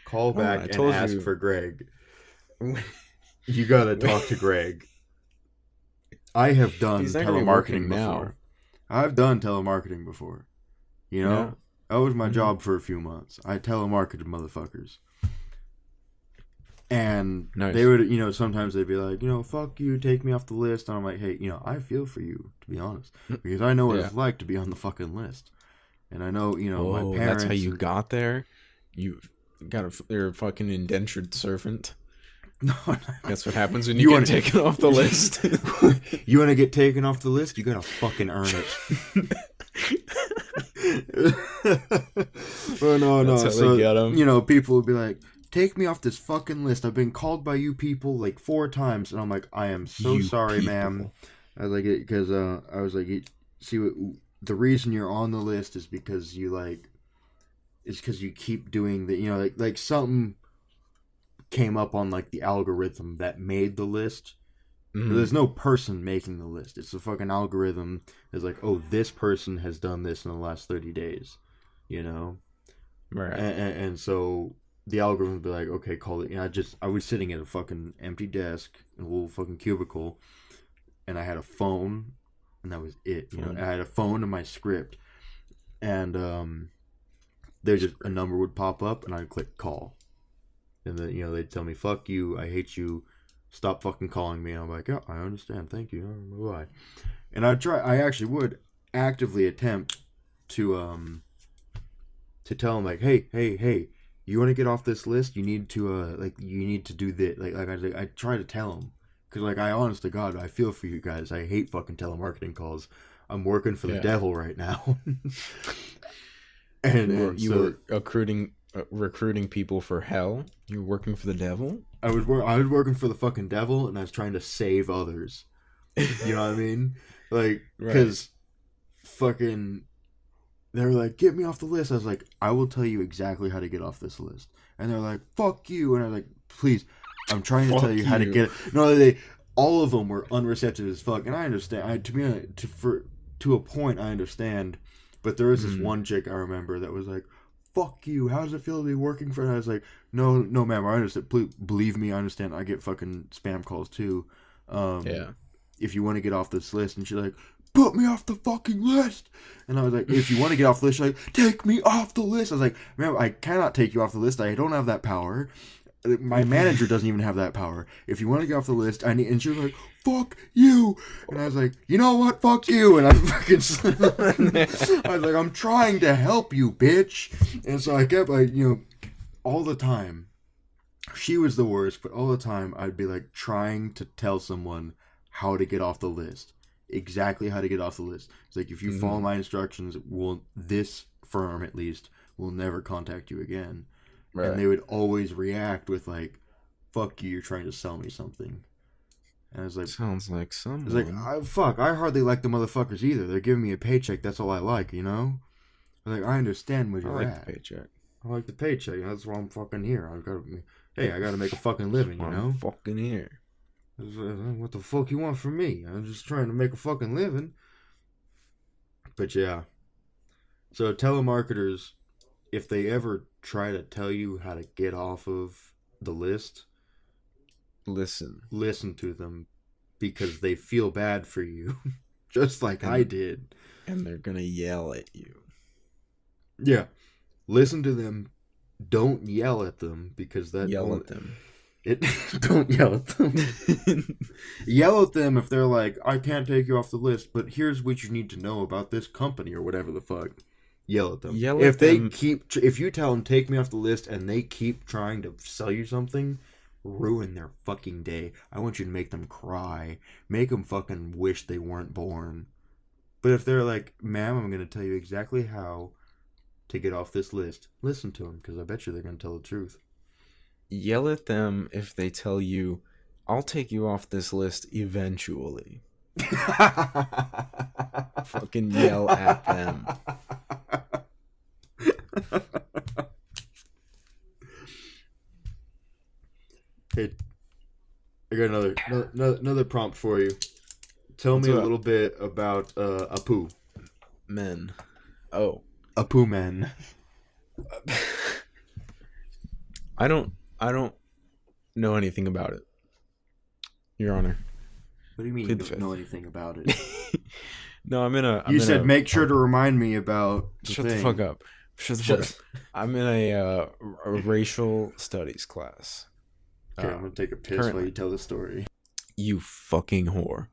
Call back and ask for Greg. You gotta talk to Greg. I have done telemarketing before. I've done telemarketing before. That was my job for a few months. I telemarketed motherfuckers. And nice. They would, sometimes they'd be like, fuck you, take me off the list. And I'm like, hey, I feel for you, to be honest. Because I know what it's like to be on the fucking list. And I know, my parents... that's how you got there? You're a fucking indentured servant? No, that's what happens when you get taken off the list. You want to get taken off the list? You gotta fucking earn it. Oh, no. That's how they get 'em. People would be like, take me off this fucking list. I've been called by you people like 4 times. And I'm like, I am so sorry, ma'am. I was like, because the reason you're on the list is because you keep doing the, like something came up on like the algorithm that made the list. Mm-hmm. There's no person making the list. It's a fucking algorithm that's like, oh, this person has done this in the last 30 days, Right. And so the algorithm would be like, okay, call it. I was sitting at a fucking empty desk in a little fucking cubicle, and I had a phone, and that was it. I had a phone and my script, and there's just a number would pop up, and I'd click call. And then, they'd tell me, fuck you, I hate you, stop fucking calling me. And I'm like, oh, I understand, thank you, bye. And I actually would actively attempt to tell them, like, hey, you want to get off this list? You need to, you need to do this. I try to tell them. Because, I honest to God, I feel for you guys. I hate fucking telemarketing calls. I'm working for the devil right now. and you were recruiting people for hell? You were working for the devil? I was working for the fucking devil, and I was trying to save others. You know what I mean? Because fucking... They were like, get me off the list. I was like, I will tell you exactly how to get off this list. And they're like, fuck you. And I was like, please, I'm trying to tell you how to get it. No, all of them were unreceptive as fuck. And I understand. To a point, I understand. But there was this one chick I remember that was like, fuck you. How does it feel to be working for? And I was like, no, ma'am, I understand. Please, believe me, I understand. I get fucking spam calls too. If you want to get off this list. And she's like, put me off the fucking list. And I was like, if you want to get off the list, she's like, take me off the list. I was like, ma'am, I cannot take you off the list. I don't have that power. My manager doesn't even have that power. If you want to get off the list, I need. And she was like, fuck you. And I was like, you know what? Fuck you. And I fucking, I was like, I'm trying to help you, bitch. And so I kept all the time. She was the worst, but all the time I'd be like trying to tell someone how to get off the list. Exactly how to get off the list. It's like, if you follow my instructions, this firm at least will never contact you again. Right. And they would always react with like, fuck you, you're trying to sell me something. And I was like, sounds like someone. I was like, I hardly like the motherfuckers either. They're giving me a paycheck, that's all I like, I was like, I understand where you're at. The paycheck. I like the paycheck, that's why I'm fucking here. I gotta make a fucking living, I'm fucking here. What the fuck you want from me? I'm just trying to make a fucking living. But yeah. So telemarketers, if they ever try to tell you how to get off of the list, listen to them, because they feel bad for you. Just like I did. And they're gonna yell at you. Yeah. Listen to them. Don't yell at them, because that... Yell at them. Don't yell at them. Yell at them if they're like, I can't take you off the list, but here's what you need to know about this company or whatever the fuck. Yell at them. If you tell them, take me off the list, and they keep trying to sell you something, ruin their fucking day. I want you to make them cry. Make them fucking wish they weren't born. But if they're like, ma'am, I'm going to tell you exactly how to get off this list, listen to them, because I bet you they're going to tell the truth. Yell at them if they tell you, I'll take you off this list eventually. Fucking yell at them. Hey, I got another prompt for you. Tell me a little bit about Apu. Men. Oh. Apu men. I don't know anything about it, Your Honor. What do you mean you don't know anything about it? No, You said make sure to remind me about Shut the fuck up. Shut the fuck up. I'm in a racial studies class. Okay, I'm gonna take a piss while you tell the story. You fucking whore.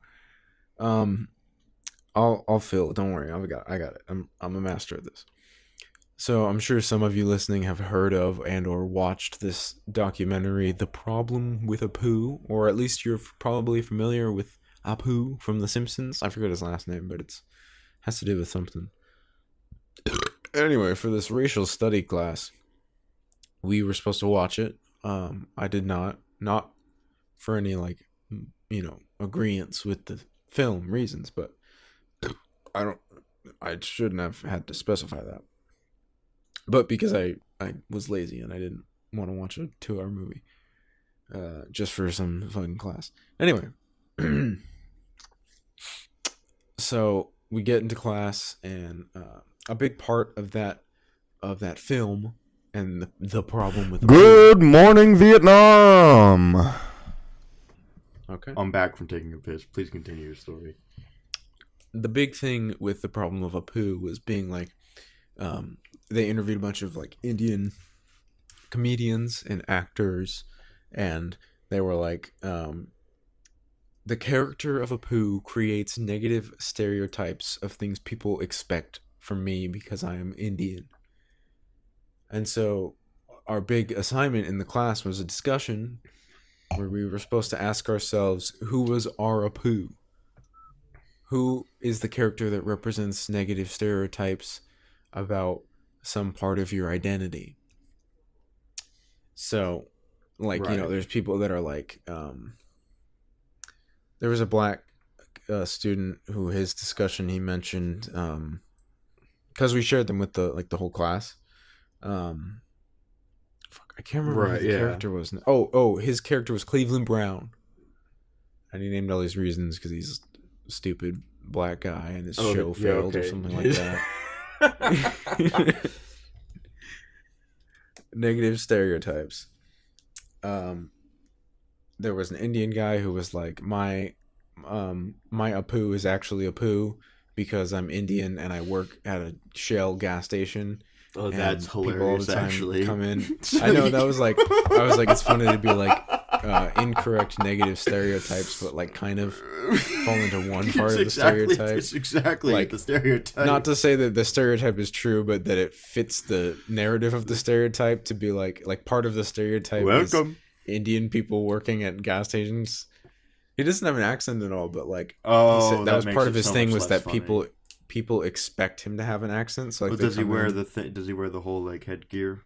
I'll fill. Don't worry, I got it. I'm a master of this. So I'm sure some of you listening have heard of and or watched this documentary, The Problem with Apu, or at least you're probably familiar with Apu from The Simpsons. I forget his last name, but it has to do with something. Anyway, for this racial study class, we were supposed to watch it. I did not for any agreeance with the film reasons, but I shouldn't have had to specify that. But because I was lazy and I didn't want to watch a 2-hour movie, just for some fucking class. Anyway, so we get into class, and a big part of that film and the problem with Good morning, Vietnam. Okay, I'm back from taking a piss. Please continue your story. The big thing with the problem of Apu was being like, they interviewed a bunch of like Indian comedians and actors, and they were like, the character of Apu creates negative stereotypes of things people expect from me because I am Indian. And so our big assignment in the class was a discussion where we were supposed to ask ourselves, who was our Apu? Who is the character that represents negative stereotypes about some part of your identity? So, like, right. There's people that are like, there was a black student who his discussion, he mentioned, because we shared them with the whole class. I can't remember what the character was. Oh, his character was Cleveland Brown. And he named all these reasons because he's a stupid black guy and his show failed or something like that. Negative stereotypes. There was an Indian guy who was like, my Apu is actually Apu because I'm Indian and I work at a Shell gas station. Oh, that's hilarious! People all the time actually come in. I know that was like, I was like, it's funny to be like incorrect negative stereotypes, but like kind of fall into one part of the stereotype. It's exactly like the stereotype. Not to say that the stereotype is true, but that it fits the narrative of the stereotype to be like part of the stereotype. Welcome. Is Indian people working at gas stations. He doesn't have an accent at all, but like, that was part of his thing was that funny. People expect him to have an accent. So like, does he wear does he wear the whole like headgear?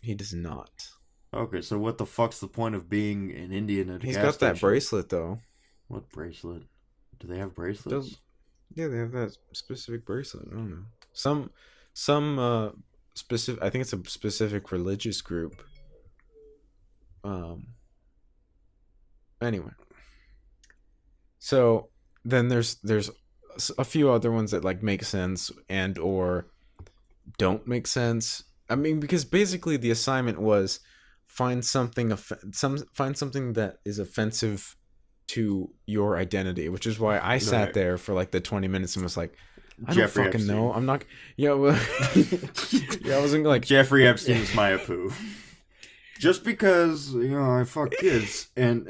He does not. Okay, so what the fuck's the point of being an Indian at a gas station? He's got that bracelet though. What bracelet? Do they have bracelets? Yeah, they have that specific bracelet. I don't know. Some specific. I think it's a specific religious group. Anyway. So then there's a few other ones that like make sense and or don't make sense. I mean, because basically the assignment was find something that is offensive to your identity, which is why I sat there for like the 20 minutes and was like, I don't fucking know. I'm not. Yeah, well, yeah, I wasn't like Jeffrey Epstein is my Apu. Just because I fuck kids and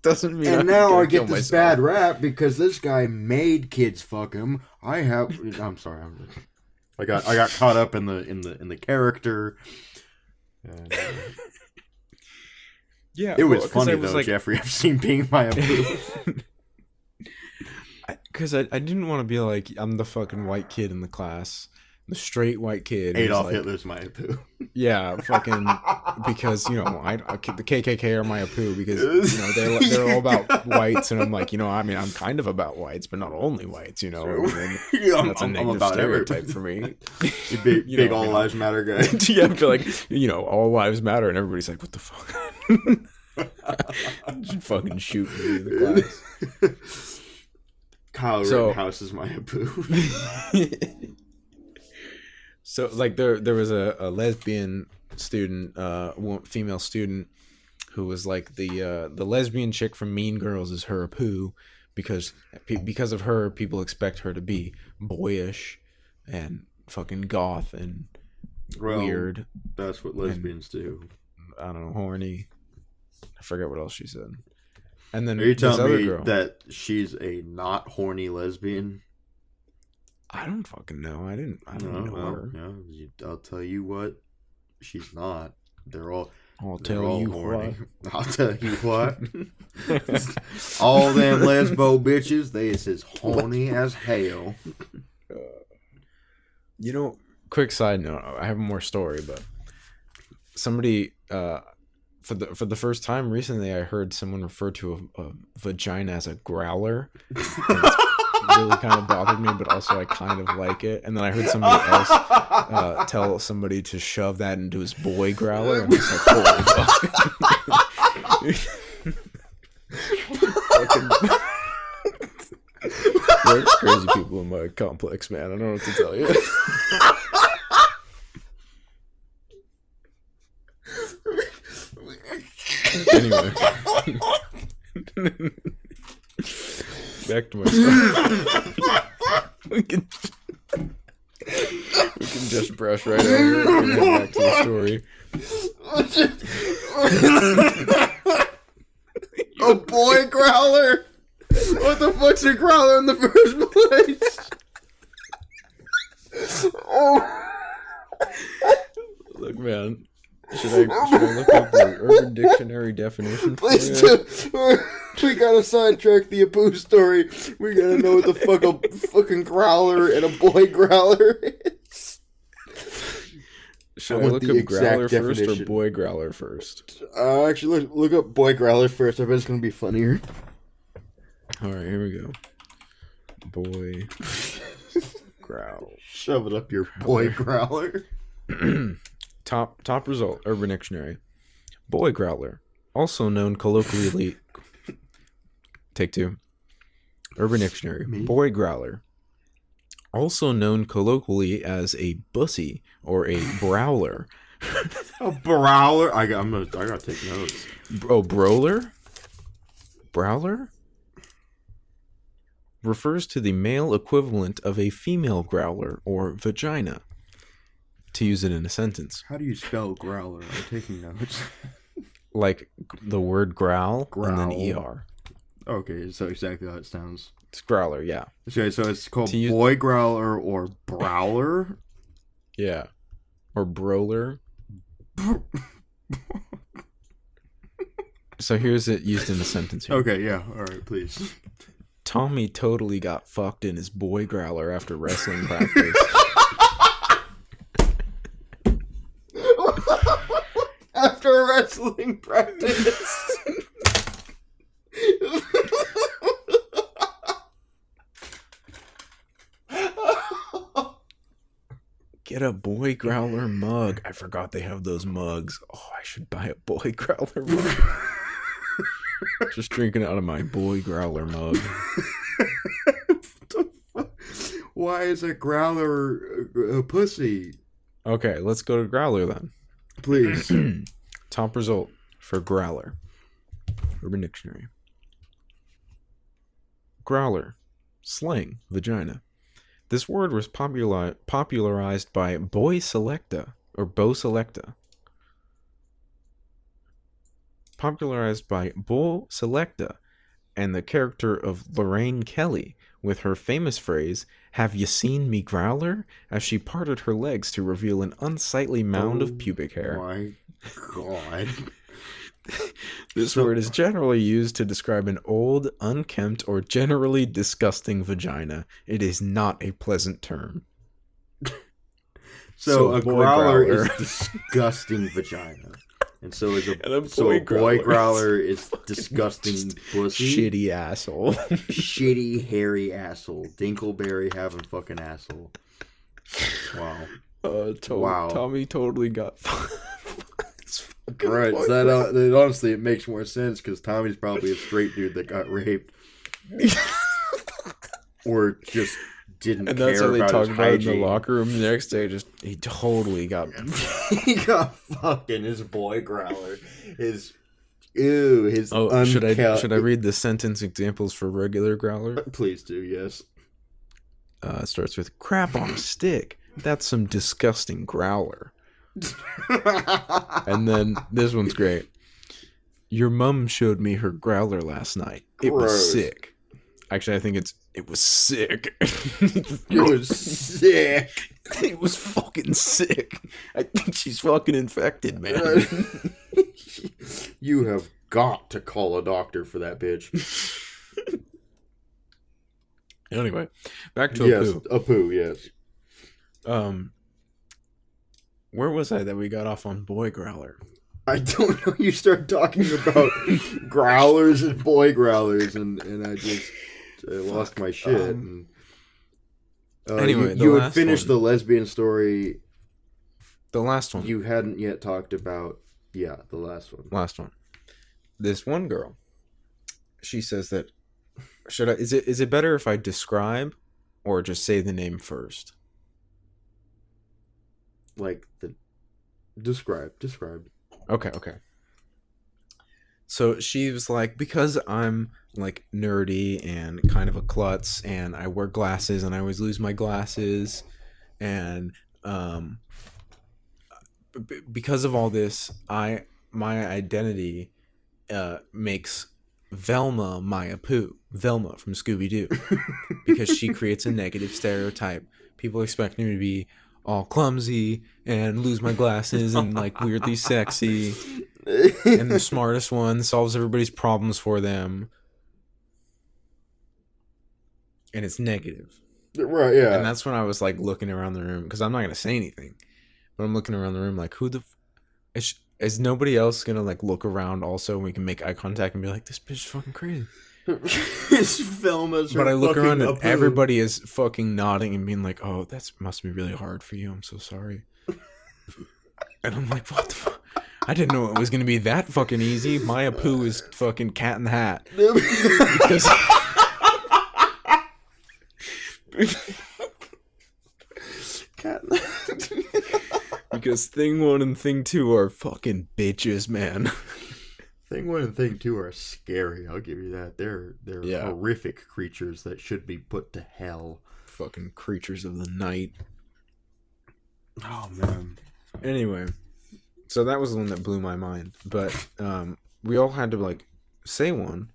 doesn't mean. And now I get this bad rap because this guy made kids fuck him. I'm sorry. I got caught up in the character. Yeah, it was funny though. Like, Jeffrey Epstein being my Apu. Because I didn't want to be like I'm the fucking white kid in the class. The straight white kid. Adolf Hitler's my Apu. Yeah, fucking because the KKK are my Apu because they're all about whites and I'm like I'm kind of about whites but not only whites that's a negative stereotype for me. Big all lives matter guy. Yeah, I feel like all lives matter and everybody's like what the fuck. Just fucking shoot me in the class. Kyle Rittenhouse is my Apu. So, like, there was a lesbian student, female student, who was like the lesbian chick from Mean Girls is her Apu, because of her, people expect her to be boyish and fucking goth and weird. That's what lesbians do. I don't know, horny. I forget what else she said. And then are you telling me girl, that she's a not horny lesbian? I don't fucking know. I don't know her. No, I'll tell you what. She's not. I'll tell you horny. What. I'll tell you what. All them lesbo bitches, they is as horny as hell. You know, quick side note. I have more story, but somebody for the first time recently, I heard someone refer to a vagina as a growler. It really kind of bothered me, but also I kind of like it. And then I heard somebody else tell somebody to shove that into his boy growler, and it's like, holy fuck. There's crazy people in my complex, man. I don't know what to tell you. Anyway. Back to my story. we can just brush right over it and head back to the story. A boy growler? What the fuck's a growler in the first place? Look, man. Should I look up the Urban Dictionary definition for Please you? do. We gotta sidetrack the Apu story. We gotta know what the fuck a fucking growler and a boy growler is. Should I look up growler first or boy growler first? Actually, look up boy growler first. I bet it's gonna be funnier. Alright, here we go. Boy growl. Shove it up your boy growler. Top result, Urban Dictionary. Boy growler, also known colloquially... Take two. Urban Dictionary. Me? Boy growler, also known colloquially as a bussy or a browler. A browler? I gotta take notes. Browler? Browler? Refers to the male equivalent of a female growler or vagina. To use it in a sentence. How do you spell growler? I'm taking notes. Like the word growl. And then Growl. ER. Okay, so exactly how it sounds. It's growler, yeah. Okay, so it's called boy growler or browler? Yeah. Or browler. So here's it used in a sentence here. Okay, yeah. Alright, please. Tommy totally got fucked in his boy growler after wrestling practice. After wrestling practice. Get a boy growler mug. I forgot they have those mugs. Oh, I should buy a boy growler mug. Just drinking out of my boy growler mug. Why is a growler a pussy? Okay, let's go to growler then. Please. Top result for growler. Urban Dictionary. Growler. Slang. Vagina. This word was popularized by Bo Selecta. Popularized by Bo Selecta and the character of Lorraine Kelly with her famous phrase, "Have you seen me growler?" as she parted her legs to reveal an unsightly mound of pubic hair. My God. This word is generally used to describe an old, unkempt, or generally disgusting vagina. It is not a pleasant term. So a growler is disgusting vagina. And so is a boy growler is disgusting pussy. Shitty asshole. Shitty, hairy asshole. Dinkleberry having fucking asshole. Wow. Wow. Tommy totally got Right, that honestly, it makes more sense because Tommy's probably a straight dude that got raped. Or just didn't care about his hygiene. And that's how they talked about it in the locker room the next day. He totally got... He got fucking his boy growler. His unkept... Should I read the sentence examples for regular growler? Please do, yes. It starts with, crap on a stick. That's some disgusting growler. And then this one's great. Your mum showed me her growler last night. It was sick. Actually, I think it was sick. It was sick. It was fucking sick. I think she's fucking infected, man. You have got to call a doctor for that bitch. Anyway, back to yes, Apu. Apu, yes. Where was I that we got off on Boygrowler? I don't know. You start talking about growlers and Boygrowlers, and I lost my shit. Anyway, you had finished the lesbian story. The last one. You hadn't yet talked about, the last one. Last one. This one girl, she says that, is it better if I describe or just say the name first? Like describe. Okay. So she was like, because I'm like nerdy and kind of a klutz and I wear glasses and I always lose my glasses and because of all this, my identity makes Velma my Apu, Velma from Scooby-Doo, because she creates a negative stereotype. People expect me to be all clumsy and lose my glasses and like weirdly sexy and the smartest one, solves everybody's problems for them, and it's negative. Right, yeah. And that's when I was like looking around the room, because I'm not gonna say anything, but I'm looking around the room like, who the is nobody else gonna like look around also, and we can make eye contact and be like, this bitch is fucking crazy. It's Velma's. But I look around and everybody is fucking nodding and being like, oh, that must be really hard for you, I'm so sorry. And I'm like, what the fuck? I didn't know it was gonna be that fucking easy. My Apu is fucking Cat in the Hat. Because Cat in the Hat. Because thing 1 and thing 2 are fucking bitches, man. Thing 1 and thing 2 are scary. I'll give you that. They're horrific creatures that should be put to hell. Fucking creatures of the night. Oh man. Anyway, so that was the one that blew my mind. But we all had to like say one,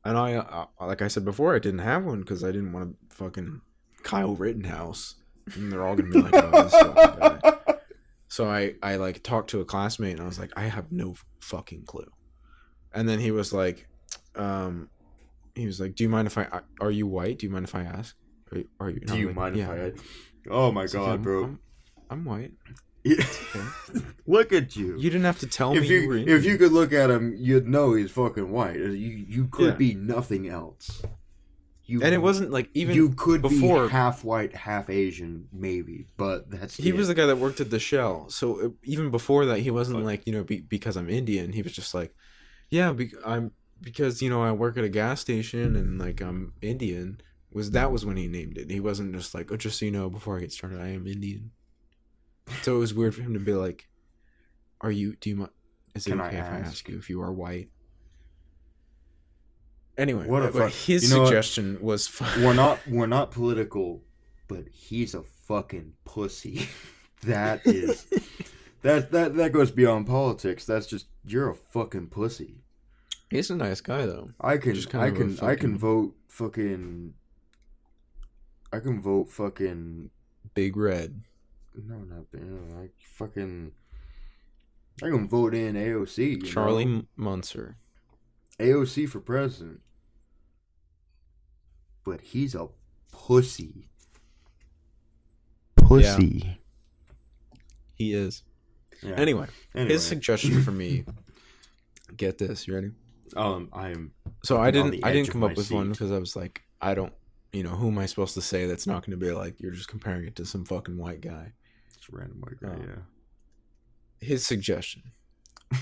and I like I said before, I didn't have one because I didn't want to fucking Kyle Rittenhouse, and they're all gonna be like, oh, this fucking guy. So I like talked to a classmate and I was like, I have no fucking clue. And then he was like, do you mind if are you white? Do you mind if I ask? Are you? Do you mind if I? Oh my god, bro. I'm white. Yeah. Okay. Look at you. You didn't have to tell me. If you could look at him, you'd know he's fucking white. You could be nothing else. It wasn't like even you could before, be half white, half Asian, maybe, but that's he was the guy that worked at the Shell. So even before that, he wasn't like, because I'm Indian. He was just like, yeah, because I work at a gas station and like I'm Indian. That was when he named it. He wasn't just like, oh, just so you know, before I get started, I am Indian. So it was weird for him to be like, is it okay if I ask you if you are white? Anyway, his suggestion was we're not political, but he's a fucking pussy. That is that goes beyond politics. That's just, you're a fucking pussy. He's a nice guy though. I can vote fucking Big Red. No, not big. I can vote in AOC. Charlie Muntzer. AOC for president. But he's a pussy. Pussy. Yeah. He is. Yeah. Anyway, his suggestion for me. Get this, you ready? I didn't come up with one because I was like, I don't, who am I supposed to say that's not going to be like, you're just comparing it to some fucking white guy. It's a random white guy, yeah. His suggestion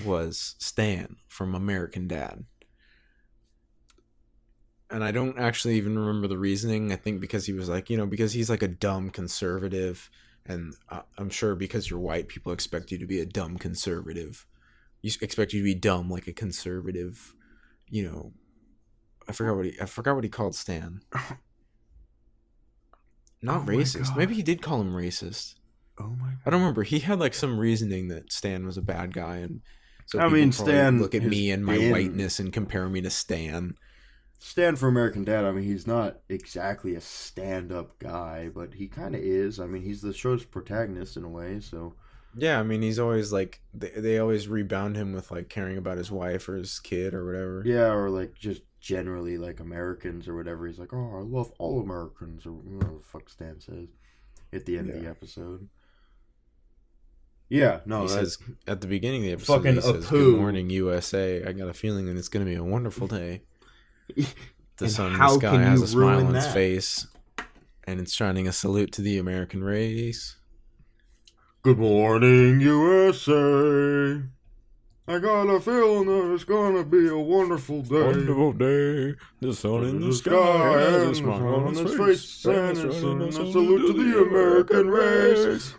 was Stan from American Dad. And I don't actually even remember the reasoning. I think because he was like, because he's like a dumb conservative. And I'm sure because you're white, people expect you to be a dumb conservative. You expect you to be dumb like a conservative, I forgot what he called Stan. Not racist. Maybe he did call him racist. Oh my god. I don't remember. He had like some reasoning that Stan was a bad guy, and So I mean, Stan look at me and my whiteness and compare me to Stan. Stan for American Dad, I mean, he's not exactly a stand-up guy, but he kind of is. I mean, he's the show's protagonist in a way, so... Yeah, I mean, he's always, like... They always rebound him with, like, caring about his wife or his kid or whatever. Yeah, or, like, just generally, like, Americans or whatever. He's like, oh, I love all Americans, or whatever the fuck Stan says at the end of the episode. Yeah, no, he says at the beginning of the episode, he says, "Good morning, USA. I got a feeling that it's going to be a wonderful day." The sun in the sky has a smile on its face, and it's shining a salute to the American race. Good morning, USA. I got a feeling that it's gonna be a wonderful day. Wonderful day. The sun in the sky has a smile on its face, and it's a salute to the American race.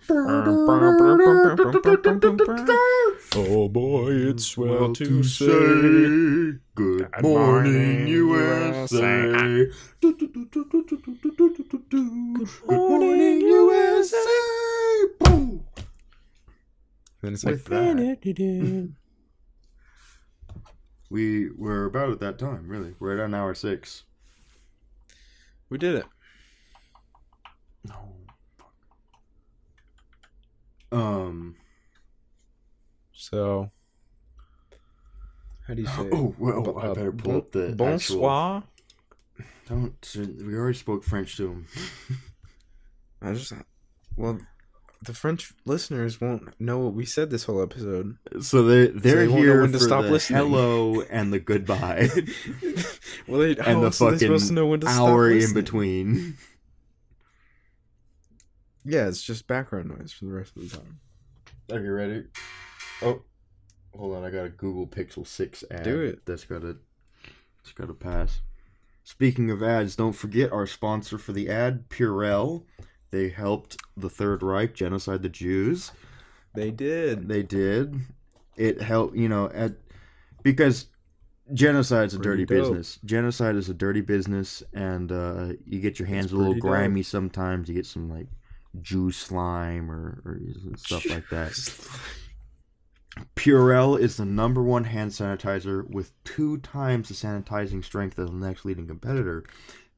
Oh boy, it's swell to say. Good morning, USA. Good morning, USA. Boom. Then it's like that. We're about at that time, really. We're at an hour 6. We did it. No. So, how do you say? Oh, well, I better pull up the bonsoir. We already spoke French to him. The French listeners won't know what we said this whole episode. So they're here when to for stop the listening. Hello and the goodbye. Well, and the so fucking supposed to know when to hour stop in between. Yeah, it's just background noise for the rest of the time. Are you ready? Oh, hold on. I got a Google Pixel 6 ad. Do it. That's gotta pass. Speaking of ads, don't forget our sponsor for the ad, Purell. They helped the Third Reich genocide the Jews. They did. It helped, because genocide's a dirty dope. business. Genocide is a dirty business, and you get your hands a little grimy sometimes. You get some, like, Jew slime or stuff like that. Purell is the #1 hand sanitizer with 2 times the sanitizing strength of the next leading competitor.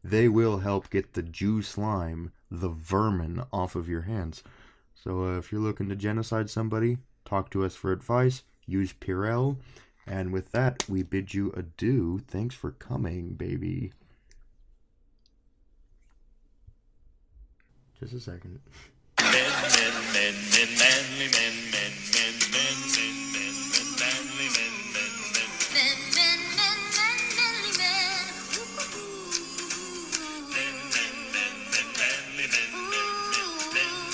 They will help get the Jew slime, the vermin, off of your hands. So if you're looking to genocide somebody, talk to us for advice. Use Purell. And with that, we bid you adieu. Thanks for coming, baby. Just a second.